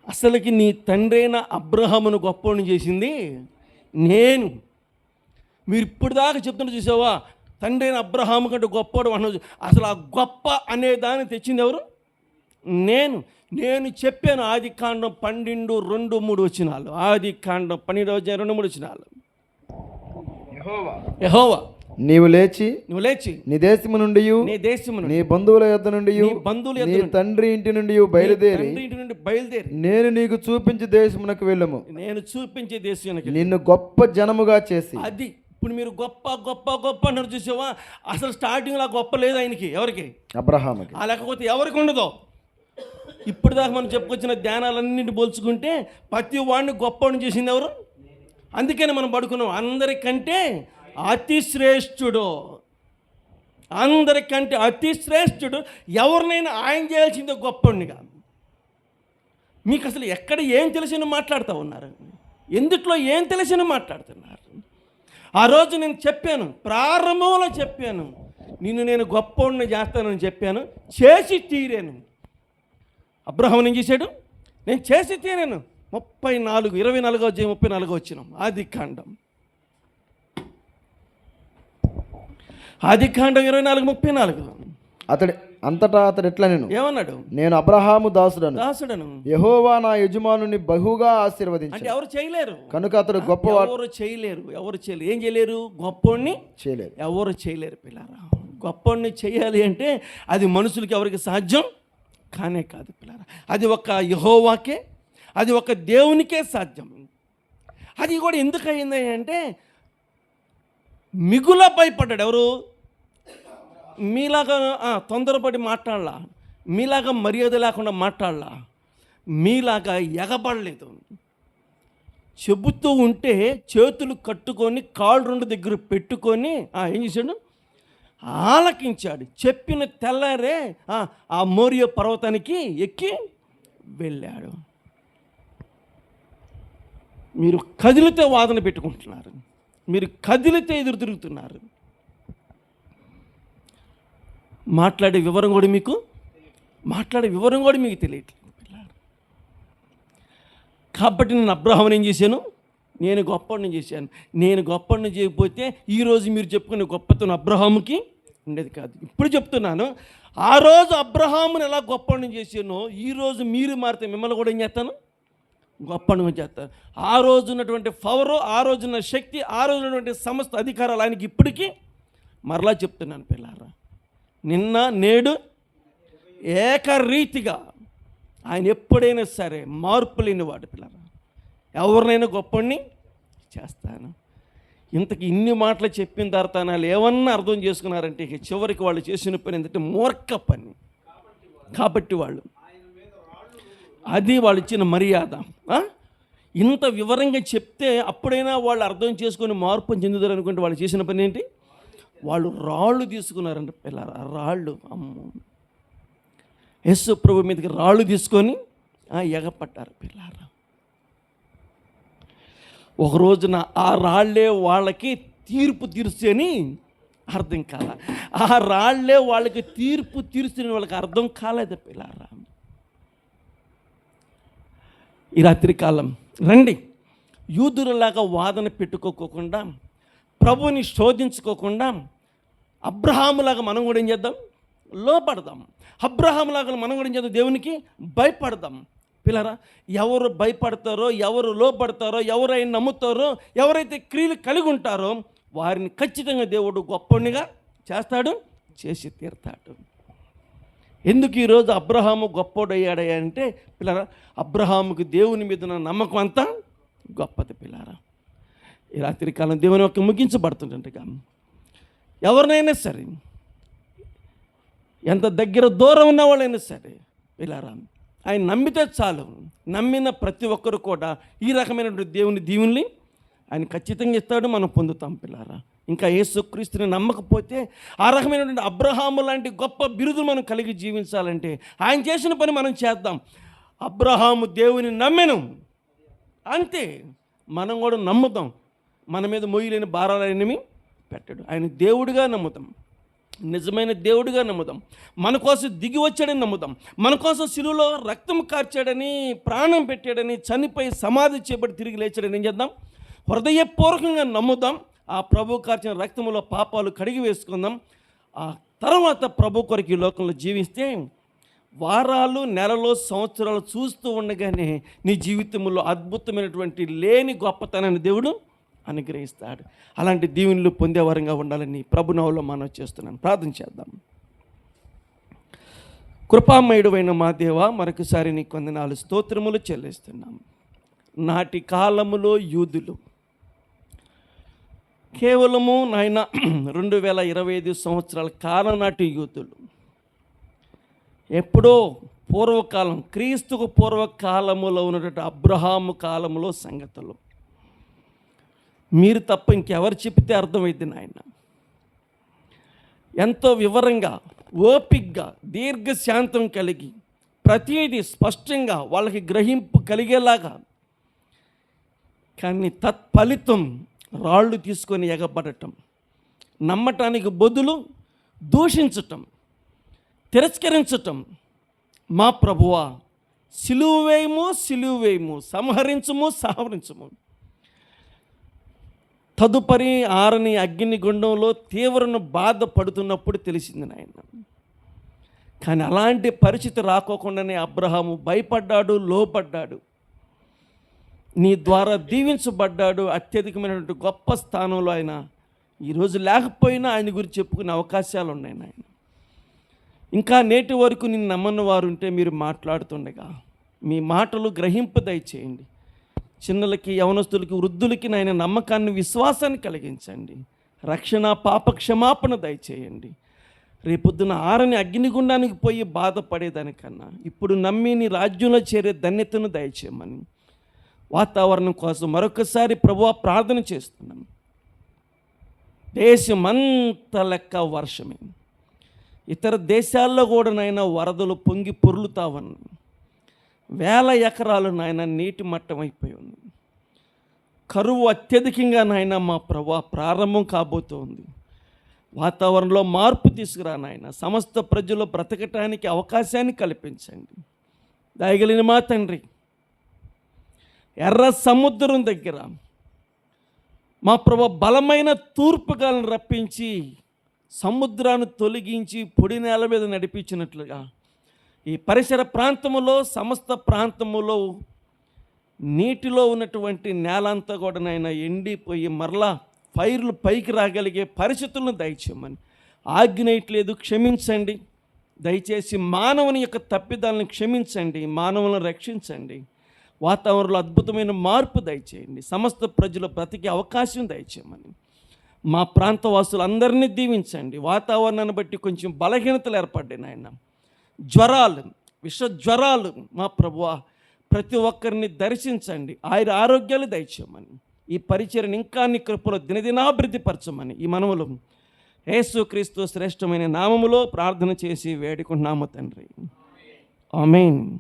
అసలుకి నీ తండ్రి అయిన అబ్రహామును గొప్పని చేసింది నేను. మీరు ఇప్పుడు దాకా చెప్తుంటే చూసావా, తండ్రి అయిన అబ్రహాము కంటే గొప్పవాడు అన్నది. అసలు ఆ గొప్ప అనే దాన్ని తెచ్చింది ఎవరు? నేను చెప్పాను. ఆదికాండం 12:2-3 వచనాలు. ఆదికాండం 12:2-3 వచనాలు. యెహోవా నీవు లేచి నీ దేశము నుండి నీ బంధువుల యొద్ద నుండి నీ తండ్రి ఇంటి నుండి బయలుదేరి నేను నీకు చూపించే దేశమునకు వెళ్ళము. నేను చూపించే దేశమునకు నిన్ను గొప్ప జనముగా చేసి. అది ఇప్పుడు మీరు గొప్ప గొప్ప గొప్ప అన్నారు చూసావా. అసలు స్టార్టింగ్లో గొప్ప లేదు ఆయనకి. ఎవరికి? అబ్రహాముకి. లేకపోతే ఎవరికి ఉండదో. ఇప్పుడు దాకా మనం చెప్పుకొచ్చిన ధ్యానాలన్నింటి పోల్చుకుంటే ప్రతి వాడిని గొప్పవాడిని చేసింది ఎవరు? అందుకని మనం పడుకున్నాం. అందరికంటే అతి శ్రేష్ఠుడు, అందరికంటే అతి శ్రేష్ఠుడు. ఎవరినైనా ఆయన చేయాల్సిందే గొప్పవాడినిగా. మీకు అసలు ఎక్కడ ఏం తెలిసిన మాట్లాడుతూ ఉన్నారు? ఎందుట్లో ఏం తెలిసిన మాట్లాడుతున్నారు? ఆ రోజు నేను చెప్పాను, ప్రారంభంలో చెప్పాను, నేను గొప్పవాడిని చేస్తానని చెప్పాను, చేసి తీరాను. అబ్రహాం ఏం చేశాడు? నేను చేసి తీరాను. 34 వచ్చినాం. ఆదికాండం 24:34. అతడు ఎట్లా ఏమన్నాడు? నేను అబ్రహాము దాసుడను, యెహోవా నా యజమానుని బహుగా ఆశీర్వదించాడు. అంటే ఎవరు చేయలేరు కనుక అతడు గొప్పవాడు. ఎవరు చేయలేరు. ఏం చేయలేరు? గొప్పవాడిని చేయలేరు. ఎవరు చేయలేరు పిల్లారా. గొప్పవాడిని చేయాలి అంటే అది మనుషులకి ఎవరికి సాధ్యం కానే కాదు పిల్లారా. అది ఒక యెహోవాకే, అది ఒక దేవునికే సాధ్యం. అది కూడా ఎందుకు అయింది అంటే మిగుల భయపడ్డాడు. ఎవరు? మీలాగా తొందరపడి మాట్లాడలా, మీలాగా మర్యాద లేకుండా మాట్లాడలా, మీలాగా ఎగబడలేదు. చెబుతూ ఉంటే చేతులు కట్టుకొని కాళ్ళు 2 దగ్గర పెట్టుకొని ఏం చేశాడు? ఆలకించాడు. చెప్పిన తెల్లారే ఆ మోరియా పర్వతానికి ఎక్కి వెళ్ళాడు. మీరు కదిలితే వాదన పెట్టుకుంటున్నారు, మీరు కదిలితే ఎదురు తిరుగుతున్నారు. మాట్లాడే వివరం కూడా మీకు తెలియట్లేదు. కాబట్టి నేను అబ్రహాముని ఏం చేశాను? నేను గొప్పవాడిని చేశాను. నేను గొప్పవాడిని చేయకపోతే ఈరోజు మీరు చెప్పుకునే గొప్పతనం అబ్రహాముకి ఉండేది కాదు. ఇప్పుడు చెప్తున్నాను, ఆ రోజు అబ్రహాముని ఎలా గొప్పవాడిని చేశానో ఈరోజు మీరు మారితే మిమ్మల్ని కూడా ఏం చేస్తాను? గొప్పవాడిని చేస్తాను. ఆ రోజు ఉన్నటువంటి పవరు, ఆ రోజున్న శక్తి, ఆ రోజు ఉన్నటువంటి సమస్త అధికారాలు ఆయనకి ఇప్పటికీ మరలా చెప్తున్నాను పిల్లారా. నిన్న నేడు ఏకరీతిగా ఆయన ఎప్పుడైనా సరే మార్పు లేనివాడు పిల్లరా. ఎవరినైనా గొప్పని చేస్తాను. ఇంతకు ఇన్ని మాటలు చెప్పిన తర్వాత వాళ్ళు ఏమన్నా అర్థం చేసుకున్నారంటే ఇక చివరికి వాళ్ళు చేసిన పని ఏంటంటే మూర్ఖ పని. కాబట్టి వాళ్ళు అది వాళ్ళు ఇచ్చిన మర్యాద. ఇంత వివరంగా చెప్తే అప్పుడైనా వాళ్ళు అర్థం చేసుకొని మార్పు చెందుతారు అనుకుంటే వాళ్ళు చేసిన పని ఏంటి? వాళ్ళు రాళ్ళు తీసుకున్నారంట పిల్లరా, రాళ్ళు. అమ్మో, యేసు ప్రభు మీదకి రాళ్ళు తీసుకొని ఎగపట్టారు పిల్లారా. ఒక రోజున ఆ రాళ్ళే వాళ్ళకి తీర్పు తీర్చని అర్థం కాల. ఆ రాళ్ళే వాళ్ళకి తీర్పు తీర్చని వాళ్ళకి అర్థం కాలేదు పిల్లారా. ఈ రాత్రికాలం రండి, యూదులలాగా వాదన పెట్టుకోకుండా, ప్రభుని శోధించుకోకుండా అబ్రహాములాగా మనం కూడా ఏం చేద్దాం? లోపడదాం. అబ్రహాములాగా మనం కూడా ఏం చేద్దాం? దేవునికి భయపడదాం. పిల్లరా, ఎవరు భయపడతారో, ఎవరు లోపడతారో, ఎవరైనా నమ్ముతారో, ఎవరైతే క్రియలు కలిగి ఉంటారో వారిని ఖచ్చితంగా దేవుడు గొప్పనిగా చేస్తాడు, చేసి తీరుతాడు. ఎందుకు ఈరోజు అబ్రహాము గొప్పోడయ్యాడయ్యా అంటే పిల్లరా, అబ్రహాముకి దేవుని మీద ఉన్న నమ్మకం అంతా గొప్పది పిల్లరా. ఈ రాత్రికాలం దేవుని యొక్క ముగించబడుతుంటగా ఎవరినైనా సరే, ఎంత దగ్గర దూరం ఉన్న వాళ్ళైనా సరే పిల్లరా, ఆయన నమ్మితే చాలు. నమ్మిన ప్రతి ఒక్కరు కూడా ఈ రకమైనటువంటి దేవుని దీవుల్ని ఆయన ఖచ్చితంగా ఇస్తాడు, మనం పొందుతాం పిల్లారా. ఇంకా యేసుక్రీస్తుని నమ్మకపోతే ఆ రకమైనటువంటి అబ్రహాము లాంటి గొప్ప బిరుదులు మనం కలిగి జీవించాలంటే ఆయన చేసిన పని మనం చేద్దాం. అబ్రహాము దేవుని నమ్మెను, అంతే మనం కూడా నమ్ముతాం. మన మీద మొయ్యలేని భారాలనేమి పెట్టాడు. ఆయన దేవుడిగా నమ్ముతాం, నిజమైన దేవుడిగా నమ్ముదాం. మన కోసం దిగి వచ్చాడని నమ్ముదాం. మన కోసం శిలువలో రక్తం కార్చాడని, ప్రాణం పెట్టాడని, చనిపోయి సమాధి చేపట్టి తిరిగి లేచాడని ఏం చేద్దాం? హృదయపూర్వకంగా నమ్ముదాం. ఆ ప్రభు కార్చిన రక్తంలో పాపాలు కడిగి వేసుకుందాం. ఆ తర్వాత ప్రభు కొరకు ఈ లోకంలో జీవిస్తే వారాలు, నెలలు, సంవత్సరాలు చూస్తూ ఉండగానే నీ జీవితంలో అద్భుతమైనటువంటి లేని గొప్పతనాన్ని దేవుడు అనుగ్రహిస్తాడు. అలాంటి దీవెనలు పొందేవారంగా ఉండాలని ప్రభునామములో మనం చేస్తున్నాను. ప్రార్థన చేద్దాం. కృపామయుడైన మా దేవ, మరొకసారి నీ వందనాలు స్తోత్రములు చెల్లిస్తున్నాం. నాటి కాలములో యూదులు కేవలము నాయన 2025 సంవత్సరాల కాలం నాటి యూదులు ఎప్పుడో పూర్వకాలం, క్రీస్తుకు పూర్వకాలములో ఉన్నటువంటి అబ్రహాము కాలంలో సంగతులు మీరు తప్ప ఇంకెవరు చెప్తే అర్థమైంది నాయన. ఎంతో వివరంగా, ఓపికగా, దీర్ఘశాంతం కలిగి ప్రతిదీ స్పష్టంగా వాళ్ళకి గ్రహింపు కలిగేలాగా, కానీ తత్ఫలితం రాళ్ళు తీసుకొని ఎగబడటం, నమ్మటానికి బదులు దూషించటం, తిరస్కరించటం. మా ప్రభువా, సిలువ వేయము, సిలువ వేయము, సంహరించము, సంహరించము. తదుపరి ఆరని అగ్ని గుండంలో తీవ్రను బాధపడుతున్నప్పుడు తెలిసింది నాయన. కానీ అలాంటి పరిస్థితి రాకోకుండానే అబ్రహాము భయపడ్డాడు, లోపడ్డాడు, నీ ద్వారా దీవించబడ్డాడు. అత్యధికమైనటువంటి గొప్ప స్థానంలో ఆయన ఈరోజు లేకపోయినా ఆయన గురించి చెప్పుకునే అవకాశాలు ఉన్నాయి నాయన. ఇంకా నేటి వరకు నిన్ను నమ్మని వారు ఉంటే మీరు మాట్లాడుతుండగా మీ మాటలు గ్రహింపు దయచేయండి. చిన్నలకి, యవనస్తులకి, వృద్ధులకి నాయన నమ్మకాన్ని, విశ్వాసాన్ని కలిగించండి. రక్షణ, పాప క్షమాపణ దయచేయండి. రేపొద్దున ఆరని అగ్నిగుండానికి పోయి బాధపడేదానికన్నా ఇప్పుడు నమ్మి నీ రాజ్యంలో చేరే ధన్యతను దయచేయమని వాతావరణం కోసం మరొకసారి ప్రభువా ప్రార్థన చేస్తున్నాం. దేశమంతా లెక్క వర్షమే. ఇతర దేశాల్లో కూడా నాయన వరదలు పొంగి పొర్లుతావని, వేల ఎకరాలు నాయన నీటి మట్టం అయిపోయి ఉంది. కరువు అత్యధికంగా నాయన మా ప్రభువా ప్రారంభం కాబోతోంది. వాతావరణంలో మార్పు తీసుకురా నాయన. సమస్త ప్రజలు బ్రతకటానికి అవకాశాన్ని కల్పించండి. దయగలిగిన మా తండ్రి, ఎర్ర సముద్రం దగ్గర మా ప్రభువా బలమైన తూర్పుగాలను రప్పించి సముద్రాన్ని తొలగించి పొడి నేల మీద నడిపించినట్లుగా ఈ పరిసర ప్రాంతములో, సమస్త ప్రాంతములో నీటిలో ఉన్నటువంటి నేల అంతా కూడా నాయన ఎండిపోయి మరలా పైర్లు పైకి రాగలిగే పరిస్థితులను దయచేయమని ఆజ్ఞయట్లేదు. క్షమించండి దయచేసి. మానవుని యొక్క తప్పిదాలను క్షమించండి, మానవులను రక్షించండి. వాతావరణంలో అద్భుతమైన మార్పు దయచేయండి. సమస్త ప్రజలు బ్రతికే అవకాశం దయచేయమని మా ప్రాంతవాసులందరినీ దీవించండి. వాతావరణాన్ని బట్టి కొంచెం బలహీనతలు ఏర్పడ్డాయి నాయన. జ్వరాలు, విష జ్వరాలు మా ప్రభువా ప్రతి ఒక్కరిని దర్శించండి, ఆయన ఆరోగ్యాలు దయచేయమని, ఈ పరిచర్ని ఇంకా నీ కృపలో దినదినాభివృద్ధి పరచమని ఈ మనవులు యేసుక్రీస్తు శ్రేష్టమైన నామములో ప్రార్థన చేసి వేడుకుంటున్నాము తండ్రి. ఆమేన్.